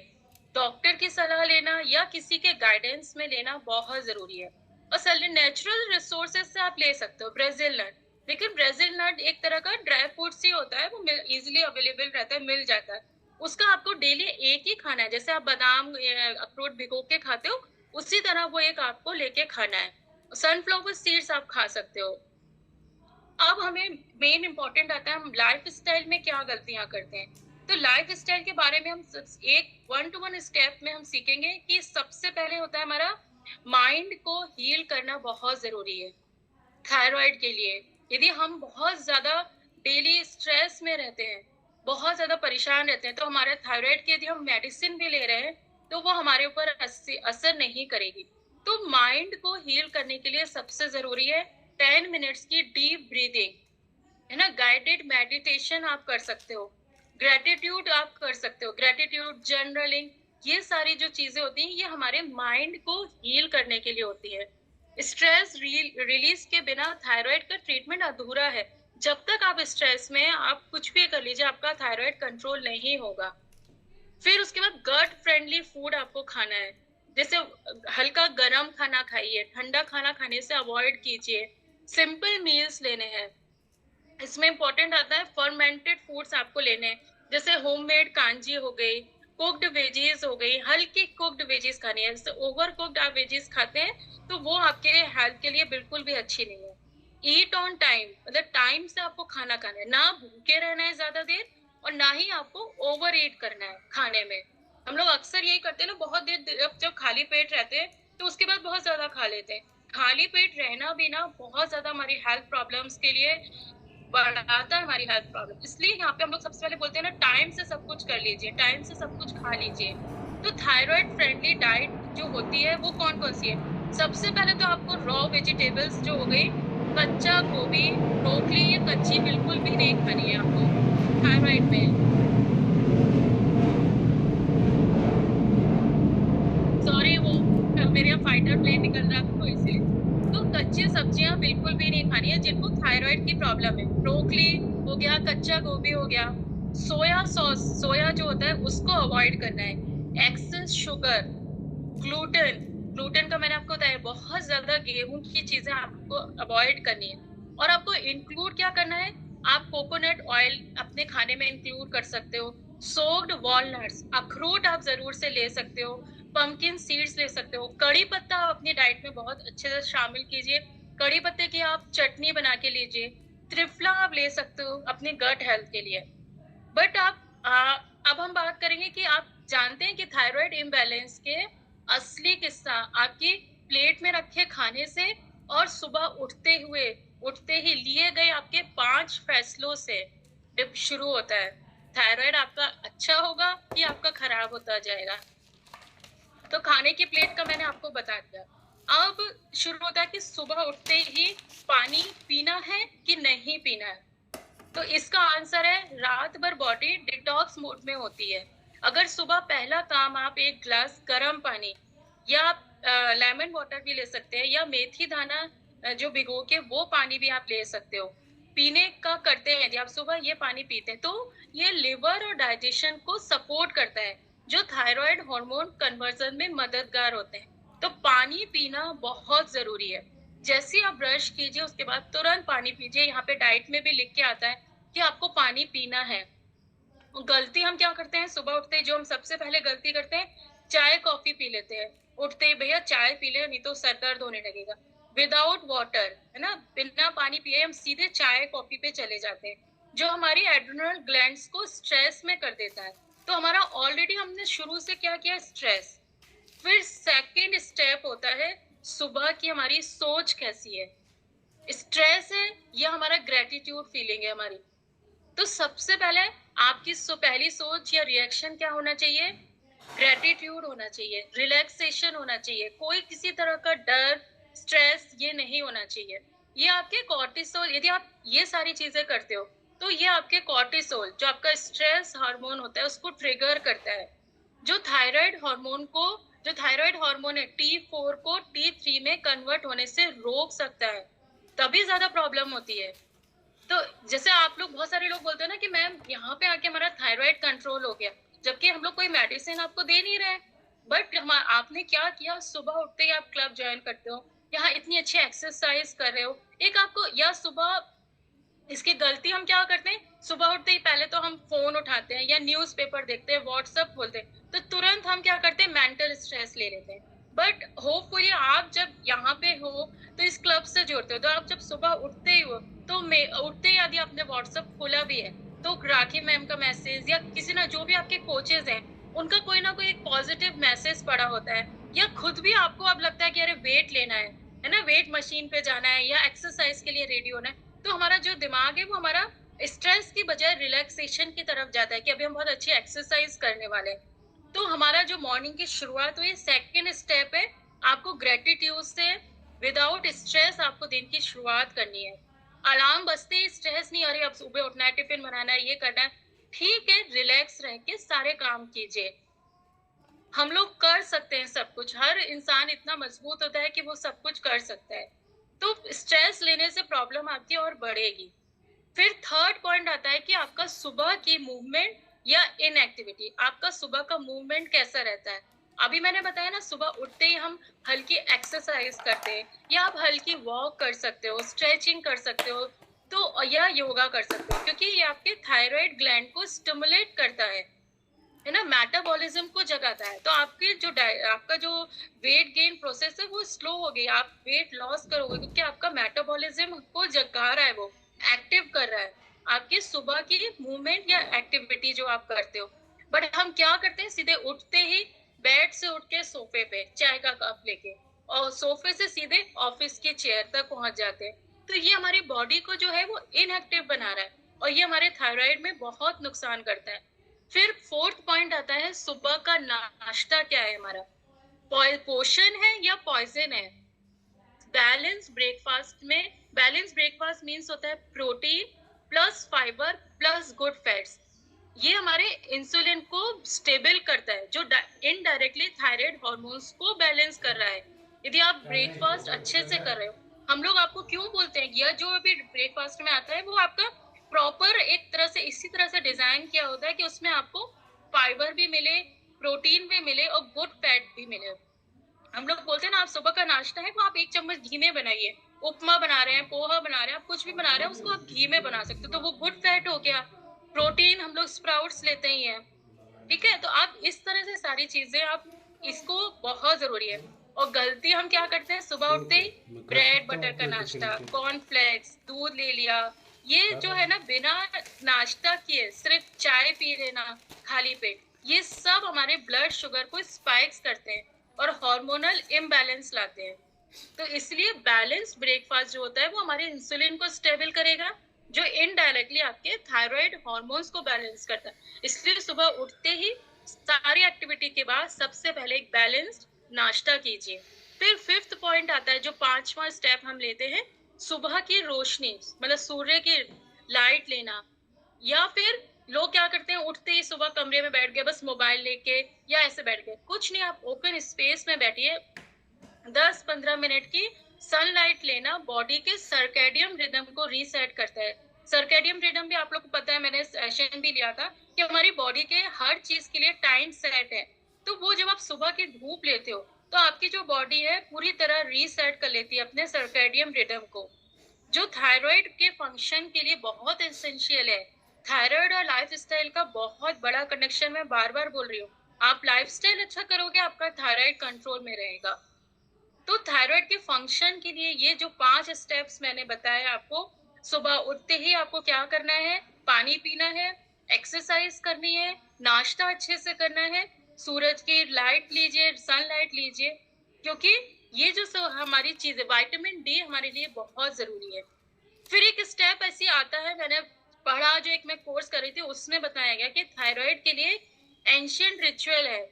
A: डॉक्टर की सलाह लेना या किसी के गाइडेंस में लेना बहुत जरूरी है। और नेचुरल रिसोर्सेज से आप ले सकते हो ब्राजील नट, लेकिन ब्राजील नट एक तरह का ड्राई फ्रूट ही होता है, वो इजिली अवेलेबल रहता है, मिल जाता है। उसका आपको डेली एक ही खाना है, जैसे आप बादाम अखरोट भिगो के खाते हो उसी तरह वो एक आपको लेके खाना है। सनफ्लावर सीड्स आप खा सकते हो। अब हमें मेन इंपॉर्टेंट आता है, हम लाइफ स्टाइल में क्या गलतियां करते हैं। तो लाइफ स्टाइल के बारे में हम एक 1-to-1 स्टेप में हम सीखेंगे कि सबसे पहले होता है हमारा माइंड को हील करना बहुत जरूरी है थायराइड के लिए। यदि हम बहुत ज्यादा डेली स्ट्रेस में रहते हैं, बहुत ज्यादा परेशान रहते हैं, तो हमारे थायराइड की यदि हम मेडिसिन भी ले रहे हैं तो वो हमारे ऊपर असर नहीं करेगी। तो माइंड को हील करने के लिए सबसे जरूरी है 10 मिनट्स की डीप ब्रीदिंग, है ना, गाइडेड मेडिटेशन आप कर सकते हो, ग्रेटिट्यूड आप कर सकते हो, ग्रेटिट्यूड जर्नलिंग, ये सारी जो चीजें होती हैं ये हमारे माइंड को हील करने के लिए होती है। स्ट्रेस रिलीज के बिना थायराइड का ट्रीटमेंट अधूरा है। जब तक आप स्ट्रेस में आप कुछ भी कर लीजिए, आपका थायराइड कंट्रोल नहीं होगा। फिर उसके बाद गट फ्रेंडली फूड आपको खाना है। जैसे हल्का गरम खाना खाइए, ठंडा खाना खाने से अवॉइड कीजिए, सिंपल मील्स लेने हैं। इसमें इम्पोर्टेंट आता है फर्मेंटेड फूड्स आपको लेने हैं, जैसे होममेड कांजी हो गई, कुक्ड वेजीज हो गई, हल्की कुक्ड वेजीज खानी है। जैसे ओवर कुक्ड आप वेजीज खाते हैं तो वो आपके हेल्थ के लिए बिल्कुल भी अच्छी नहीं है। ईट ऑन टाइम, मतलब टाइम से आपको खाना खाना है, ना भूखे रहना है ज्यादा देर और ना ही आपको ओवर ईट करना है खाने में। हम लोग अक्सर यही करते हैं ना, बहुत देर जब खाली पेट रहते हैं तो उसके बाद बहुत ज्यादा खा लेते हैं। खाली पेट रहना भी ना बहुत ज्यादा हमारी हेल्थ प्रॉब्लम्स के लिए बढ़ाता है, हमारी हेल्थ प्रॉब्लम। इसलिए यहाँ पे हम लोग सबसे पहले बोलते हैं ना, टाइम से सब कुछ कर लीजिए, टाइम से सब कुछ खा लीजिए। तो थायराइड फ्रेंडली डाइट जो होती है वो कौन कौन सी है? सबसे पहले तो आपको रॉ वेजिटेबल्स जो हो गई, कच्चा गोभी, ब्रोकली, ये कच्ची बिल्कुल भी नहीं खानी है आपको थायराइड में। सॉरी, वो मेरे यहाँ फाइटर प्लेन निकल रहा था तो इसलिए। तो कच्ची सब्जियां बिल्कुल भी नहीं खानी है जिनको थायराइड की प्रॉब्लम है। ब्रोकली हो गया, कच्चा गोभी हो गया, सोया सॉस, सोया जो होता है उसको अवॉइड करना है। एक्सेस शुगर, ग्लूटेन, ग्लूटेन का मैंने आपको बताया, बहुत ज्यादा गेहूं की चीजें आपको अवॉइड करनी है। और आपको इंक्लूड क्या करना है? आप कोकोनट ऑयल अपने खाने में इंक्लूड कर सकते हो, सोक्ड वॉलनट्स, अखरोट आप जरूर से ले सकते हो, पंपकिन सीड्स ले सकते हो, कड़ी पत्ता आप अपनी डाइट में बहुत अच्छे से शामिल कीजिए, कड़ी पत्ते की आप चटनी बना के लीजिए, त्रिफला आप ले सकते हो अपने गट हेल्थ के लिए। बट अब हम बात करेंगे कि आप जानते हैं कि थायराइड इम्बैलेंस के असली किस्सा आपकी प्लेट में रखे खाने से और सुबह उठते ही लिए गए आपके 5 फैसलों से शुरू होता है। थायराइड आपका अच्छा होगा कि आपका खराब होता जाएगा। तो खाने की प्लेट का मैंने आपको बता दिया। अब शुरू होता है कि सुबह उठते ही पानी पीना है कि नहीं पीना है। तो इसका आंसर है, रात भर बॉडी डिटॉक्स मोड में होती है। अगर सुबह पहला काम आप एक ग्लास गर्म पानी या लेमन वाटर भी ले सकते हैं, या मेथी दाना जो भिगो के वो पानी भी आप ले सकते हो, पीने का करते हैं। यदि आप सुबह ये पानी पीते हैं तो ये लिवर और डाइजेशन को सपोर्ट करता है, जो थायराइड हार्मोन कन्वर्जन में मददगार होते हैं। तो पानी पीना बहुत जरूरी है। जैसे ही आप ब्रश कीजिए उसके बाद तुरंत पानी पीजिए। यहाँ पे डाइट में भी लिख के आता है कि आपको पानी पीना है। गलती हम क्या करते हैं, सुबह उठते ही जो हम सबसे पहले गलती करते हैं, चाय कॉफी पी लेते हैं। उठते ही भैया चाय पी ले, नहीं तो सर दर्द होने लगेगा। विदाउट वाटर, है ना, बिना पानी पिए हम सीधे चाय कॉफी पे चले जाते हैं, जो हमारी एड्रिनल ग्लैंड्स को स्ट्रेस में कर देता है। तो हमारा ऑलरेडी हमने शुरू से क्या किया, स्ट्रेस। फिर सेकंड स्टेप होता है सुबह की हमारी सोच कैसी है। स्ट्रेस है या हमारा ग्रेटिट्यूड फीलिंग है हमारी। तो सबसे पहले आपकी पहली सोच या रिएक्शन क्या होना चाहिए? ग्रेटिट्यूड होना चाहिए, रिलैक्सेशन होना चाहिए, कोई किसी तरह का डर, स्ट्रेस ये नहीं होना चाहिए। ये आपके कॉर्टिसोल, यदि आप ये सारी चीजें करते हो तो ये आपके कॉर्टिसोल जो आपका स्ट्रेस हार्मोन होता है उसको ट्रिगर करता है, जो थायराइड हार्मोन को, जो थायराइड हार्मोन है T4 को T3 में कन्वर्ट होने से रोक सकता है। तभी ज्यादा प्रॉब्लम होती है। तो जैसे आप लोग, बहुत सारे लोग बोलते हैं ना कि मैम यहाँ पे आके हमारा थायराइड कंट्रोल हो गया, जबकि हम लोग कोई मेडिसिन आपको दे नहीं रहे। बट आपने क्या किया, सुबह उठते ही आप क्लब ज्वाइन करते हो, यहाँ इतनी अच्छी एक्सरसाइज कर रहे हो, एक आपको, या सुबह, इसकी गलती हम क्या करते हैं, सुबह उठते ही पहले तो हम फोन उठाते हैं या न्यूज़पेपर देखते हैं, व्हाट्सएप खोलते हैं, तो तुरंत हम क्या करते हैं, मेंटल स्ट्रेस ले लेते हैं। बट होपफुली आप जब यहाँ पे हो तो इस क्लब से जुड़ते हो, तो आप जब सुबह उठते ही हो तो उठते ही यदि आपने व्हाट्सएप खोला भी है तो राखी मैम का मैसेज या किसी ना, जो भी आपके कोचेज हैं उनका कोई ना कोई एक पॉजिटिव मैसेज पड़ा होता है, या खुद भी आपको अब लगता है कि अरे वेट लेना है ना, वेट मशीन पे जाना है या एक्सरसाइज के लिए रेडी होना है, तो हमारा जो दिमाग है वो हमारा स्ट्रेस की बजाय रिलैक्सेशन की तरफ जाता है कि अभी हम बहुत अच्छी एक्सरसाइज करने वाले हैं। तो हमारा जो मॉर्निंग की शुरुआत हुई, सेकंड स्टेप है आपको ग्रेटिट्यूड से, विदाउट स्ट्रेस आपको दिन की शुरुआत करनी है। अलार्म बजते ही स्ट्रेस नहीं, अरे अब सुबह उठना है, टिफिन बनाना है, ये करना है। ठीक है, रिलैक्स रह के सारे काम कीजिए। हम लोग कर सकते हैं सब कुछ, हर इंसान इतना मजबूत होता है कि वो सब कुछ कर सकता है। तो स्ट्रेस लेने से प्रॉब्लम आपकी और बढ़ेगी। फिर थर्ड पॉइंट आता है कि आपका सुबह की मूवमेंट या इनएक्टिविटी, आपका सुबह का मूवमेंट कैसा रहता है। अभी मैंने बताया ना, सुबह उठते ही हम हल्की एक्सरसाइज करते हैं, या आप हल्की वॉक कर सकते हो, स्ट्रेचिंग कर सकते हो, तो या योगा कर सकते हो, क्योंकि ये आपके थायराइड ग्लैंड को स्टिमुलेट करता है ना, मेटाबॉलिज्म को जगाता है। तो आपके जो आपका जो वेट गेन प्रोसेस है वो स्लो हो गई, आप वेट लॉस करोगे, क्योंकि आपका मेटाबॉलिज्म को जगा रहा है, वो एक्टिव कर रहा है आपकी सुबह की मूवमेंट या एक्टिविटी जो आप करते हो। बट हम क्या करते हैं, सीधे उठते ही बेड से उठ के सोफे पे चाय का कप लेके, और सोफे से सीधे ऑफिस की चेयर तक पहुंच जाते हैं। तो ये हमारी बॉडी को जो है वो इनएक्टिव बना रहा है, और ये हमारे थायराइड में बहुत नुकसान करता है। फिर फोर्थ पॉइंट आता है, सुबह का नाश्ता क्या है हमारा, पोषण है या पॉइजन है। बैलेंस ब्रेकफास्ट में, बैलेंस ब्रेकफास्ट मीन्स होता है protein plus fibre plus good fats. ये हमारे इंसुलिन को स्टेबल करता है, जो इनडायरेक्टली थायराइड हार्मोन्स को बैलेंस कर रहा है। यदि आप ब्रेकफास्ट अच्छे से कर रहे हो, हम लोग आपको क्यों बोलते हैं, यह जो अभी ब्रेकफास्ट में आता है वो आपका प्रॉपर एक तरह से इसी तरह से डिजाइन किया होता है कि उसमें आपको फाइबर भी मिले, प्रोटीन भी मिले और गुड फैट भी मिले। हम लोग बोलते हैं ना, आप सुबह का नाश्ता है वो आप 1 चम्मच घी में बनाइए। उपमा बना रहे हैं, पोहा बना रहे हैं, आप कुछ भी बना रहे हैं, उसको आप घी में बना सकते हो, तो वो गुड फैट हो गया। प्रोटीन हम लोग स्प्राउट्स लेते ही हैं, ठीक है? तो आप इस तरह से सारी चीज़ें आप, इसको बहुत ज़रूरी है। और गलती हम क्या करते हैं, सुबह
B: तो
A: उठते ही
B: मैं
A: ब्रेड
B: करता हूँ
A: बटर का
B: अपना टिफिन
A: नाश्ता,
B: के
A: कॉर्नफ्लेक्स, दूध ले लिया। ये
B: कर
A: जो
B: रहा
A: है
B: हूँ।
A: ना, बिना नाश्ता किए सिर्फ चाय पी लेना खाली पेट, ये सब हमारे ब्लड शुगर को स्पाइक्स करते हैं और हार्मोनल इम्बैलेंस लाते हैं। तो इसलिए बैलेंस ब्रेकफास्ट जो होता है वो हमारे इंसुलिन को स्टेबल करेगा, जो इनडायरेक्टली आपके थायराइड हार्मोन्स को बैलेंस करता है। इसलिए सुबह उठते ही सारी एक्टिविटी के बाद सबसे पहले एक बैलेंस्ड नाश्ता कीजिए। फिर फिफ्थ पॉइंट आता है, जो पांचवा स्टेप हम लेते हैं, सुबह की रोशनी, मतलब सूर्य की लाइट लेना। या फिर लोग क्या करते हैं, उठते ही सुबह कमरे में बैठ गए बस मोबाइल लेके, या ऐसे बैठ गए, कुछ नहीं, आप ओपन स्पेस में बैठिए। 10-15 मिनट की सनलाइट लेना बॉडी के सर्केडियम रिदम को रीसेट करता है। सर्केडियम रिदम भी आप लोग को पता है, मैंने सेशन भी लिया था कि हमारी बॉडी के हर चीज के लिए टाइम सेट है। तो वो जब आप सुबह की धूप लेते हो, तो आपकी जो बॉडी है पूरी तरह रीसेट कर लेती है अपने सर्केडियम रिदम को, जो थायराइड के फंक्शन के लिए बहुत एसेंशियल है। थायराइड और लाइफस्टाइल का बहुत बड़ा कनेक्शन, मैं बार बार बोल रही हूँ। आप लाइफस्टाइल अच्छा करोगे, आपका थायराइड कंट्रोल में रहेगा। तो थायराइड के फंक्शन के लिए ये जो 5 स्टेप्स मैंने बताए आपको, सुबह उठते ही आपको क्या करना है, पानी पीना है, एक्सरसाइज करनी है, नाश्ता अच्छे से करना है, सूरज की लाइट लीजिए, सनलाइट लीजिए, क्योंकि ये जो हमारी चीजें, विटामिन डी हमारे लिए बहुत जरूरी है। फिर एक स्टेप ऐसी आता है, मैंने पढ़ा, जो एक मैं कोर्स कर रही थी उसमें बताया गया कि थायराइड के लिए एंशियंट रिचुअल है,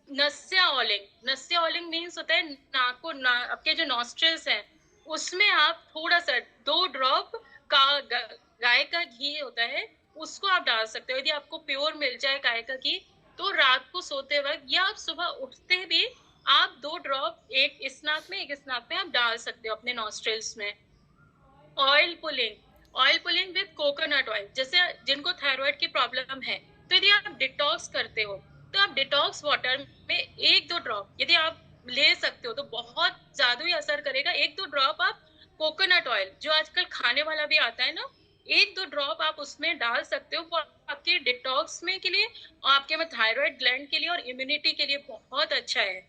A: नस्या ऑयलिंग। नस्या ऑयलिंग मीन्स होता है आपके जो नॉस्ट्रल्स हैं उसमें आप थोड़ा सा 2 ड्रॉप का गाय का घी होता है, उसको आप डाल सकते हो। यदि आपको प्योर मिल जाए गाय का घी, तो रात को सोते वक्त या आप सुबह उठते भी आप 2 ड्रॉप, एक इस नाक में एक इस नाक में आप डाल सकते हो अपने नॉस्ट्रल्स में। Oil pulling, oil pulling with coconut oil, जैसे जिनको थायराइड की प्रॉब्लम है, तो यदि आप डिटॉक्स करते हो, तो आप डिटॉक्स वाटर में 1-2 ड्रॉप यदि आप ले सकते हो, तो बहुत ज्यादा ही असर करेगा। 1-2 ड्रॉप आप कोकोनट ऑयल, जो आजकल खाने वाला भी आता है ना, 1-2 ड्रॉप आप उसमें डाल सकते हो, वो आपके डिटॉक्स में के लिए और आपके में थायराइड ग्लैंड के लिए और इम्यूनिटी के लिए बहुत अच्छा है।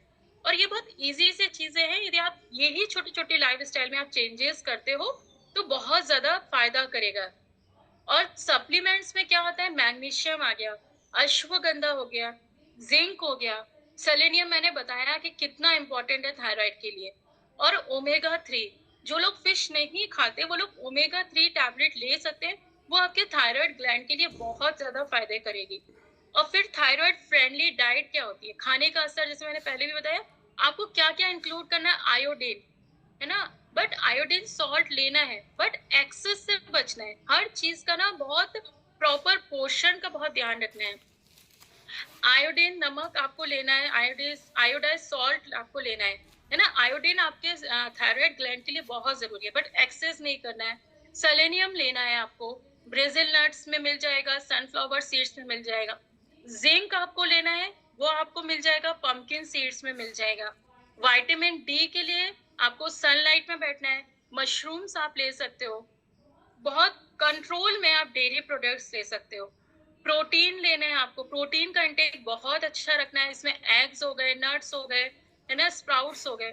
A: और ये बहुत इजी से चीजें हैं, यदि आप यही छोटी छोटी लाइफ स्टाइल में आप चेंजेस करते हो तो बहुत ज्यादा फायदा करेगा। और सप्लीमेंट्स में क्या होता है, मैग्नीशियम आ गया, अश्वगंधा हो गया, जिंक हो गया, सेलेनियम मैंने बताया कि कितना इंपॉर्टेंट है थायराइड के लिए, और ओमेगा 3, जो लोग फिश नहीं खाते वो लोग ओमेगा 3 टैबलेट ले सकते हैं, वो आपके थायराइड ग्लैंड के लिए बहुत ज्यादा फायदे करेगी। और फिर थायराइड फ्रेंडली डाइट क्या होती है, खाने का असर, जैसे मैंने पहले भी बताया, आपको क्या क्या इंक्लूड करना है, आयोडीन, है ना, बट आयोडीन सॉल्ट लेना है, बट एक्सेस से बचना है। हर चीज का ना बहुत प्रॉपर पोर्शन का बहुत ध्यान रखना है। आयोडीन नमक आपको लेना है, आयोडाइज सॉल्ट आपको लेना है ना। आयोडीन आपके थायराइड ग्लैंड के लिए बहुत जरूरी है, बट एक्सेस नहीं करना है। सेलेनियम लेना है आपको, ब्रेजिल नट्स में मिल जाएगा, सनफ्लावर सीड्स में मिल जाएगा। जिंक आपको लेना है, वो आपको मिल जाएगा पंपकिन सीड्स में मिल जाएगा। विटामिन डी के लिए आपको सनलाइट में बैठना है, मशरूम्स आप ले सकते हो। बहुत कंट्रोल में आप डेयरी प्रोडक्ट्स ले सकते हो। प्रोटीन लेने हैं आपको, प्रोटीन का इंटेक बहुत अच्छा रखना है। इसमें एग्स हो गए, नट्स हो गए, है ना, स्प्राउट्स हो गए।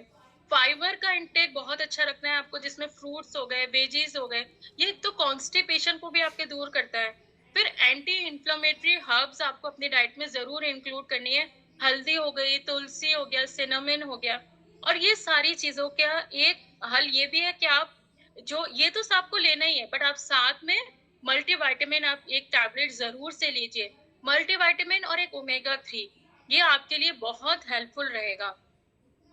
A: फाइबर का इंटेक बहुत अच्छा रखना है आपको, जिसमें फ्रूट्स हो गए, वेजीज हो गए। ये एक तो कॉन्स्टिपेशन को भी आपके दूर करता है। फिर एंटी इंफ्लेमेटरी हर्ब्स आपको अपनी डाइट में जरूर इंक्लूड करनी है। हल्दी हो गई, तुलसी हो गया, सिनेमन हो गया। और ये सारी चीजों का एक हल ये भी है कि आप जो ये तो आपको लेना ही है, बट आप साथ में मल्टीविटामिन आप एक टैबलेट जरूर से लीजिए। मल्टीविटामिन और एक ओमेगा 3, ये आपके लिए बहुत हेल्पफुल रहेगा।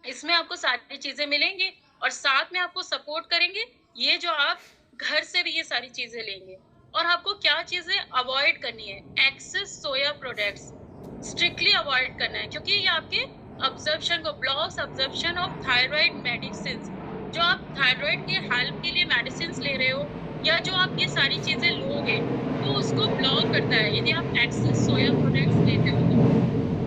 A: इसमें आपको सारी चीजें मिलेंगी और साथ में आपको सपोर्ट करेंगे, ये जो आप घर से भी ये सारी चीजें लेंगे। और आपको क्या चीजें अवॉइड करनी है, excess soya products strictly avoid करना है, क्योंकि ये आपके अब्जॉर्प्शन को blocks, absorption of thyroid medicine. जो आप थायराइड के हेल्प के लिए मेडिसिन ले रहे हो, या जो आप ये सारी चीजें लोगे, तो उसको ब्लॉक करता है यदि आप एक्सेस सोया प्रोडक्ट्स लेते हो तो।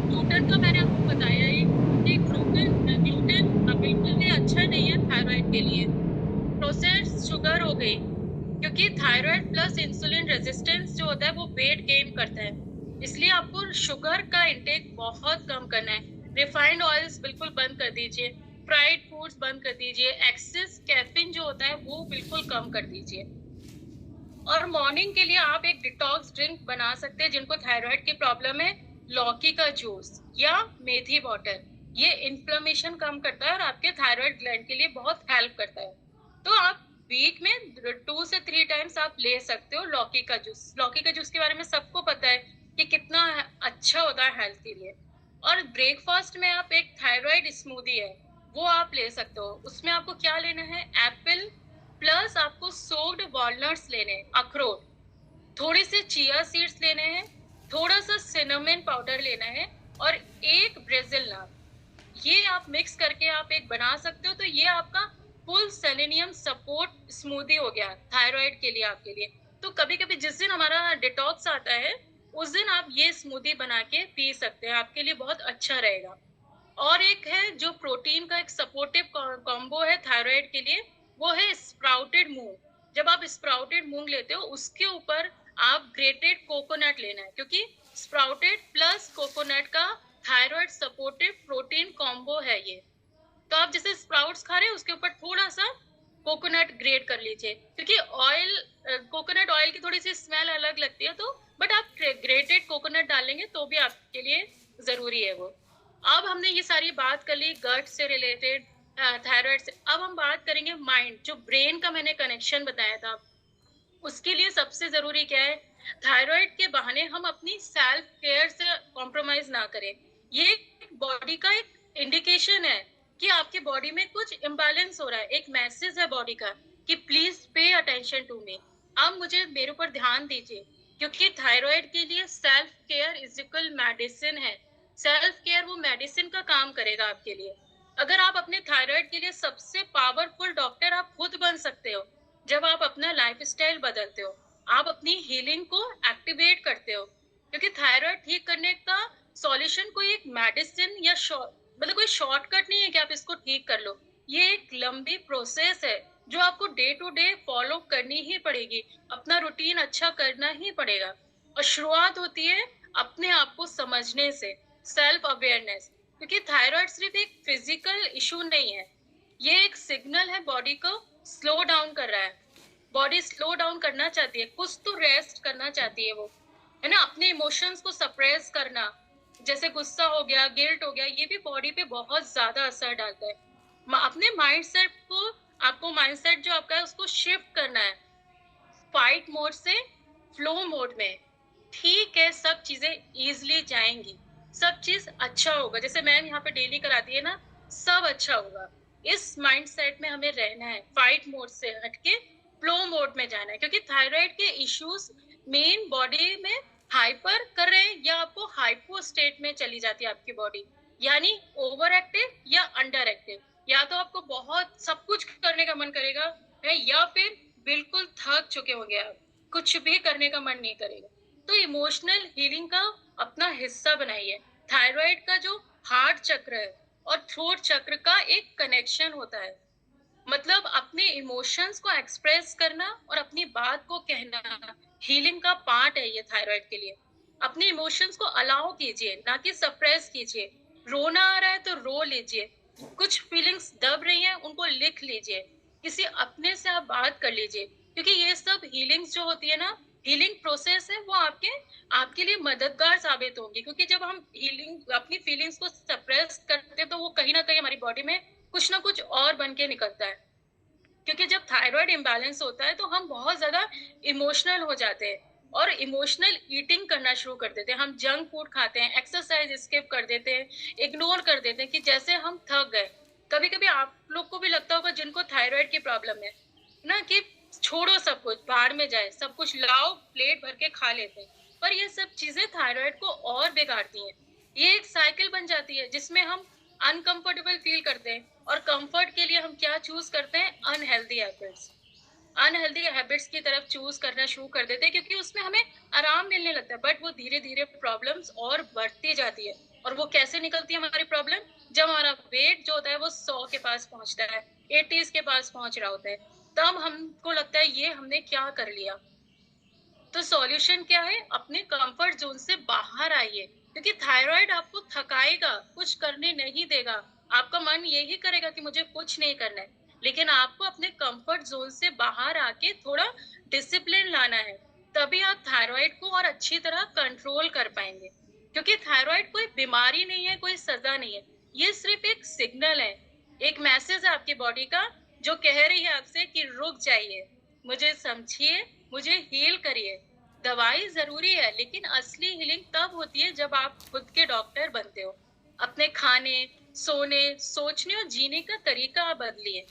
A: ग्लूटेन का मैंने आपको बताया ही कि ग्लूटेन ग्लूटेन बिल्कुल भी अच्छा नहीं है थायराइड के लिए। प्रोसेस्ड शुगर हो गई, क्योंकि थायराइड प्लस इंसुलिन रेजिस्टेंस जो होता है वो वेट गेन करता है। इसलिए आपको शुगर का इंटेक बहुत कम करना है। रिफाइंड ऑयल्स बिल्कुल बंद कर दीजिए, फ्राइड फूड्स बंद कर दीजिए, एक्सेस कैफीन जो होता है वो बिल्कुल कम कर दीजिए। और मॉर्निंग के लिए आप एक डिटॉक्स ड्रिंक बना सकते हैं, जिनको थायराइड की प्रॉब्लम है, लौकी का जूस या मेथी वाटर। ये इन्फ्लेमेशन कम करता है और आपके थायराइड ग्लैंड के लिए बहुत हेल्प करता है। तो आप वीक में 2 से 3 टाइम्स आप ले सकते हो लौकी का जूस। लौकी का जूस के बारे में सबको पता है कि कितना अच्छा होता है हेल्थ के लिए। और ब्रेकफास्ट में आप एक थायराइड स्मूदी है, वो आप ले सकते हो। उसमें आपको क्या लेना है, एप्पल प्लस आपको सोक्ड वॉलनट्स लेने हैं, अखरोट, थोड़े से चिया सीड्स लेने हैं, थोड़ा सा सिनेमन पाउडर लेना है, और एक ब्रेजिल नट। ये आप मिक्स करके आप एक बना सकते हो। तो ये आपका फुल सेलेनियम सपोर्ट स्मूदी हो गया थायराइड के लिए, आपके लिए। तो कभी कभी जिस दिन हमारा डिटॉक्स आता है, उस दिन आप ये स्मूदी बना के पी सकते हैं, आपके लिए बहुत अच्छा रहेगा। और एक है जो प्रोटीन का एक सपोर्टिव कॉम्बो है थायराइड के लिए, वो है स्प्राउटेड मूंग। जब आप स्प्राउटेड मूंग लेते हो, उसके ऊपर आप ग्रेटेड कोकोनट लेना है, क्योंकि स्प्राउटेड प्लस कोकोनट का थायराइड सपोर्टिव प्रोटीन कॉम्बो है ये। तो आप जैसे स्प्राउट्स खा रहे हैं, उसके ऊपर थोड़ा सा कोकोनट ग्रेट कर लीजिए, क्योंकि ऑयल, कोकोनट ऑयल की थोड़ी सी स्मेल अलग लगती है, तो बट आप ग्रेटेड कोकोनट डालेंगे तो भी आपके लिए जरूरी है वो। अब हमने ये सारी बात कर ली गट से रिलेटेड, थायराइड से। अब हम बात करेंगे माइंड, जो ब्रेन का मैंने कनेक्शन बताया था। उसके लिए सबसे जरूरी क्या है, थायराइड के बहाने हम अपनी सेल्फ केयर से कॉम्प्रोमाइज ना करें। ये बॉडी का एक इंडिकेशन है कि आपके बॉडी में कुछ इम्बैलेंस हो रहा है, एक मैसेज है बॉडी का कि please pay attention to me. अब मुझे मेरे ऊपर ध्यान दीजिए, क्योंकि थायराइड के लिए self care is equal medicine है। सेल्फ केयर वो मेडिसिन का काम करेगा आपके लिए। अगर आप अपने थायराइड के लिए सबसे पावरफुल डॉक्टर आप खुद बन सकते हो, जब आप अपना लाइफस्टाइल बदलते हो, आप अपनी हीलिंग को एक्टिवेट करते हो। क्योंकि थायराइड ठीक करने का सॉल्यूशन कोई एक मेडिसिन या मतलब कोई शॉर्टकट नहीं है कि आप इसको ठीक कर लो। ये एक लंबी प्रोसेस है जो आपको डे टू डे फॉलो करनी ही पड़ेगी, अपना रूटीन अच्छा करना ही पड़ेगा। और शुरुआत होती है अपने आप को समझने से, सेल्फ अवेयरनेस। क्योंकि थायराइड सिर्फ एक फिजिकल इशू नहीं है, ये एक सिग्नल है, बॉडी को स्लो डाउन कर रहा है। बॉडी स्लो डाउन करना चाहती है, कुछ तो रेस्ट करना चाहती है वो, है ना। अपने इमोशंस को सप्रेस करना, जैसे गुस्सा हो गया, गिल्ट हो गया, ये भी बॉडी पे बहुत ज्यादा असर डालता है। अपने माइंडसेट को, आपको माइंडसेट जो आपका है उसको शिफ्ट करना है, फाइट मोड से फ्लो मोड में। ठीक है, सब चीजें इजीली जाएंगी, सब चीज अच्छा होगा। जैसे मैम यहाँ पे डेली कराती है ना, सब अच्छा होगा। इस माइंडसेट में हमें रहना है, फाइट मोड से हटके फ्लो मोड में जाना है, क्योंकि थायराइड के इश्यूज मेन बॉडी में हाइपर कर रहे हैं या आपको हाइपो स्टेट में चली जाती है आपकी बॉडी, यानी ओवर एक्टिव या अंडर एक्टिव। या तो आपको बहुत सब कुछ करने का मन करेगा है, या फिर बिल्कुल थक चुके होंगे आप, कुछ भी करने का मन नहीं करेगा। तो इमोशनल हीलिंग का अपना हिस्सा बनाइए। थायराइड का जो हार्ट चक्र है और थ्रोट चक्र का एक कनेक्शन होता है, मतलब अपने इमोशंस को एक्सप्रेस करना और अपनी बात को कहना हीलिंग का पार्ट है ये थायराइड के लिए। अपने इमोशंस को अलाउ कीजिए, ना कि सप्रेस कीजिए। रोना आ रहा है तो रो लीजिए, कुछ फीलिंग्स दब रही हैं उनको लिख लीजिए, किसी अपने से आप बात कर लीजिए, क्योंकि ये सब हीलिंग्स जो होती है ना, हीलिंग प्रोसेस है, वो आपके आपके लिए मददगार साबित होंगी। क्योंकि जब हम हीलिंग अपनी फीलिंग्स को सप्रेस करते हैं तो वो कहीं ना कहीं हमारी बॉडी में कुछ ना कुछ और बन के निकलता है। क्योंकि जब थायराइड इम्बैलेंस होता है तो हम बहुत ज्यादा इमोशनल हो जाते हैं और इमोशनल ईटिंग करना शुरू कर देते हैं। हम जंक फूड खाते हैं, एक्सरसाइज स्किप कर देते हैं, इग्नोर कर देते हैं कि जैसे हम थक गए। कभी कभी आप लोग को भी लगता होगा जिनको थायराइड की प्रॉब्लम है ना, कि छोड़ो सब कुछ, बाहर में जाए, सब कुछ लाओ, प्लेट भर के खा लेते हैं। पर ये सब चीजें थायराइड को और बिगाड़ती हैं। ये एक साइकिल बन जाती है जिसमें हम अनकंफर्टेबल फील करते हैं और कंफर्ट के लिए हम क्या चूज करते हैं, अनहेल्दी हैबिट्स। अनहेल्दी हैबिट्स की तरफ चूज करना शुरू कर देते हैं, क्योंकि उसमें हमें आराम मिलने लगता है, बट वो धीरे धीरे प्रॉब्लम्स और बढ़ती जाती है। और वो कैसे निकलती है हमारी प्रॉब्लम, जब हमारा वेट जो होता है वो 100 के पास पहुंचता है, 80s के पास पहुंच रहा होता है, तब हमको लगता है ये हमने क्या कर लिया। तो सॉल्यूशन क्या है, अपने कंफर्ट जोन से बाहर आइए, क्योंकि थायराइड आपको थकाएगा, कुछ करने नहीं देगा। आपका मन यही करेगा कि मुझे कुछ नहीं करना है, लेकिन आपको अपने कंफर्ट जोन से बाहर आके थोड़ा डिसिप्लिन लाना है। तभी आप थायराइड को और अच्छी तरह कंट्रोल कर पाएंगे। क्योंकि थायराइड कोई बीमारी नहीं है, कोई सजा नहीं है, ये सिर्फ एक सिग्नल है, एक मैसेज है आपकी बॉडी का, जो कह रही है आपसे कि रुक जाइए, मुझे समझिए, मुझे हील करिए। दवाई जरूरी है, लेकिन असली हीलिंग तब होती है जब आप खुद के डॉक्टर बनते हो। अपने खाने, सोने, सोचने और जीने का तरीका आप बदलिए।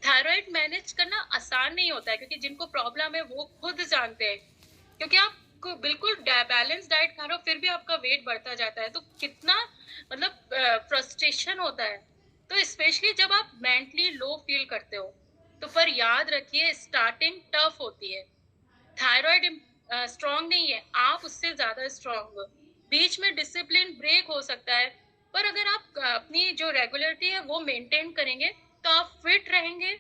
A: थायराइड मैनेज करना आसान नहीं होता है, क्योंकि जिनको प्रॉब्लम है वो खुद जानते हैं। क्योंकि आप बिल्कुल बैलेंस डाइट खा रहे हो फिर भी आपका वेट बढ़ता जाता है, तो कितना मतलब फ्रस्ट्रेशन होता है। तो स्पेशली जब आप मेंटली लो फील करते हो, तो पर याद रखिए, स्टार्टिंग टफ होती है। थायराइड स्ट्रांग नहीं है, आप उससे ज्यादा स्ट्रांग हो। बीच में डिसिप्लिन ब्रेक हो सकता है, पर अगर आप अपनी जो रेगुलरिटी है वो मेंटेन करेंगे, तो आप फिट रहेंगे,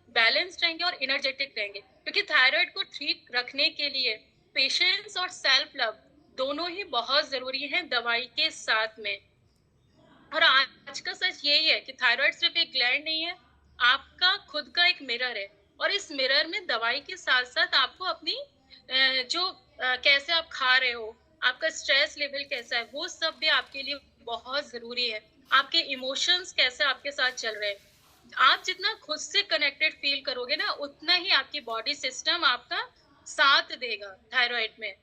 A: बैलेंस्ड रहेंगे और एनर्जेटिक रहेंगे। क्योंकि थायराइड को ठीक रखने के लिए पेशेंस और सेल्फ लव दोनों ही बहुत जरूरी है, दवाई के साथ में। और आज का सच यही है कि थायराइड सिर्फ एक ग्लैंड नहीं है, आपका खुद का एक मिरर है। और इस मिरर में दवाई के साथ साथ आपको अपनी कैसे आप खा रहे हो, आपका स्ट्रेस लेवल कैसा है, वो सब भी आपके लिए बहुत जरूरी है। आपके इमोशंस कैसे आपके साथ चल रहे हैं, आप जितना खुद से कनेक्टेड फील करोगे ना, उतना ही आपकी बॉडी सिस्टम आपका साथ देगा। थायराइड में,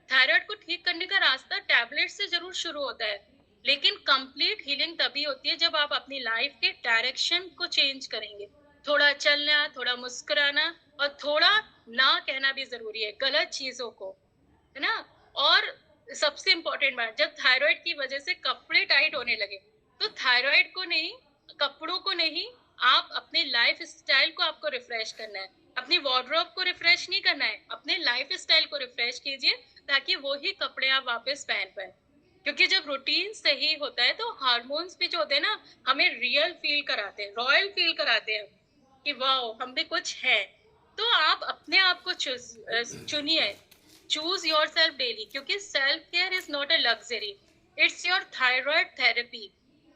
A: थायराइड को ठीक करने का रास्ता टैबलेट से जरूर शुरू होता है, लेकिन कंप्लीट हीलिंग तभी होती है जब आप अपनी लाइफ के डायरेक्शन को चेंज करेंगे। थोड़ा चलना, थोड़ा मुस्कुराना और थोड़ा ना कहना भी जरूरी है गलत चीजों को, है ना। और सबसे इम्पोर्टेंट बात, जब थायराइड की वजह से कपड़े टाइट होने लगे, तो थायराइड को नहीं, कपड़ों को नहीं, आप अपने लाइफ स्टाइल को आपको रिफ्रेश करना है। अपनी वार्डरोब को रिफ्रेश नहीं करना है, अपने लाइफ स्टाइल को रिफ्रेश कीजिए, ताकि वो ही कपड़े आप वापस पहन पाए। क्योंकि जब रूटीन सही होता है तो हार्मोन्स भी जो होते हैं ना, हमें रियल फील कराते हैं, रॉयल फील कराते हैं कि वाओ हम भी कुछ है। तो आप अपने आप को चुनिए, चूज योर सेल्फ डेली, क्योंकि self care is not a luxury, it's your thyroid therapy.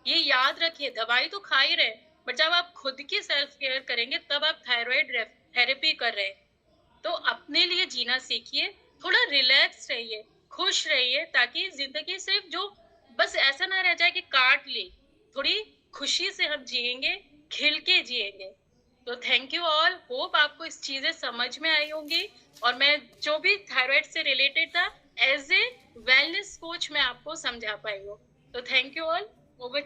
A: ये याद रखिए, दवाई तो खा ही रहे, बट जब आप खुद की सेल्फ केयर करेंगे तब आप थायराइड थेरेपी कर रहे हैं। तो अपने लिए जीना सीखिए, थोड़ा रिलैक्स रहिए, खुश रहिए, ताकि जिंदगी सिर्फ जो बस ऐसा ना रह जाए कि काट ली, थोड़ी खुशी से हम जिएंगे, खिल के जिएंगे। तो थैंक यू ऑल, होप आपको इस चीजें समझ में आई होंगी। और मैं जो भी थायराइड से रिलेटेड था, एज ए वेलनेस कोच मैं आपको समझा पाई हूँ। तो थैंक यू ऑल, ओवर।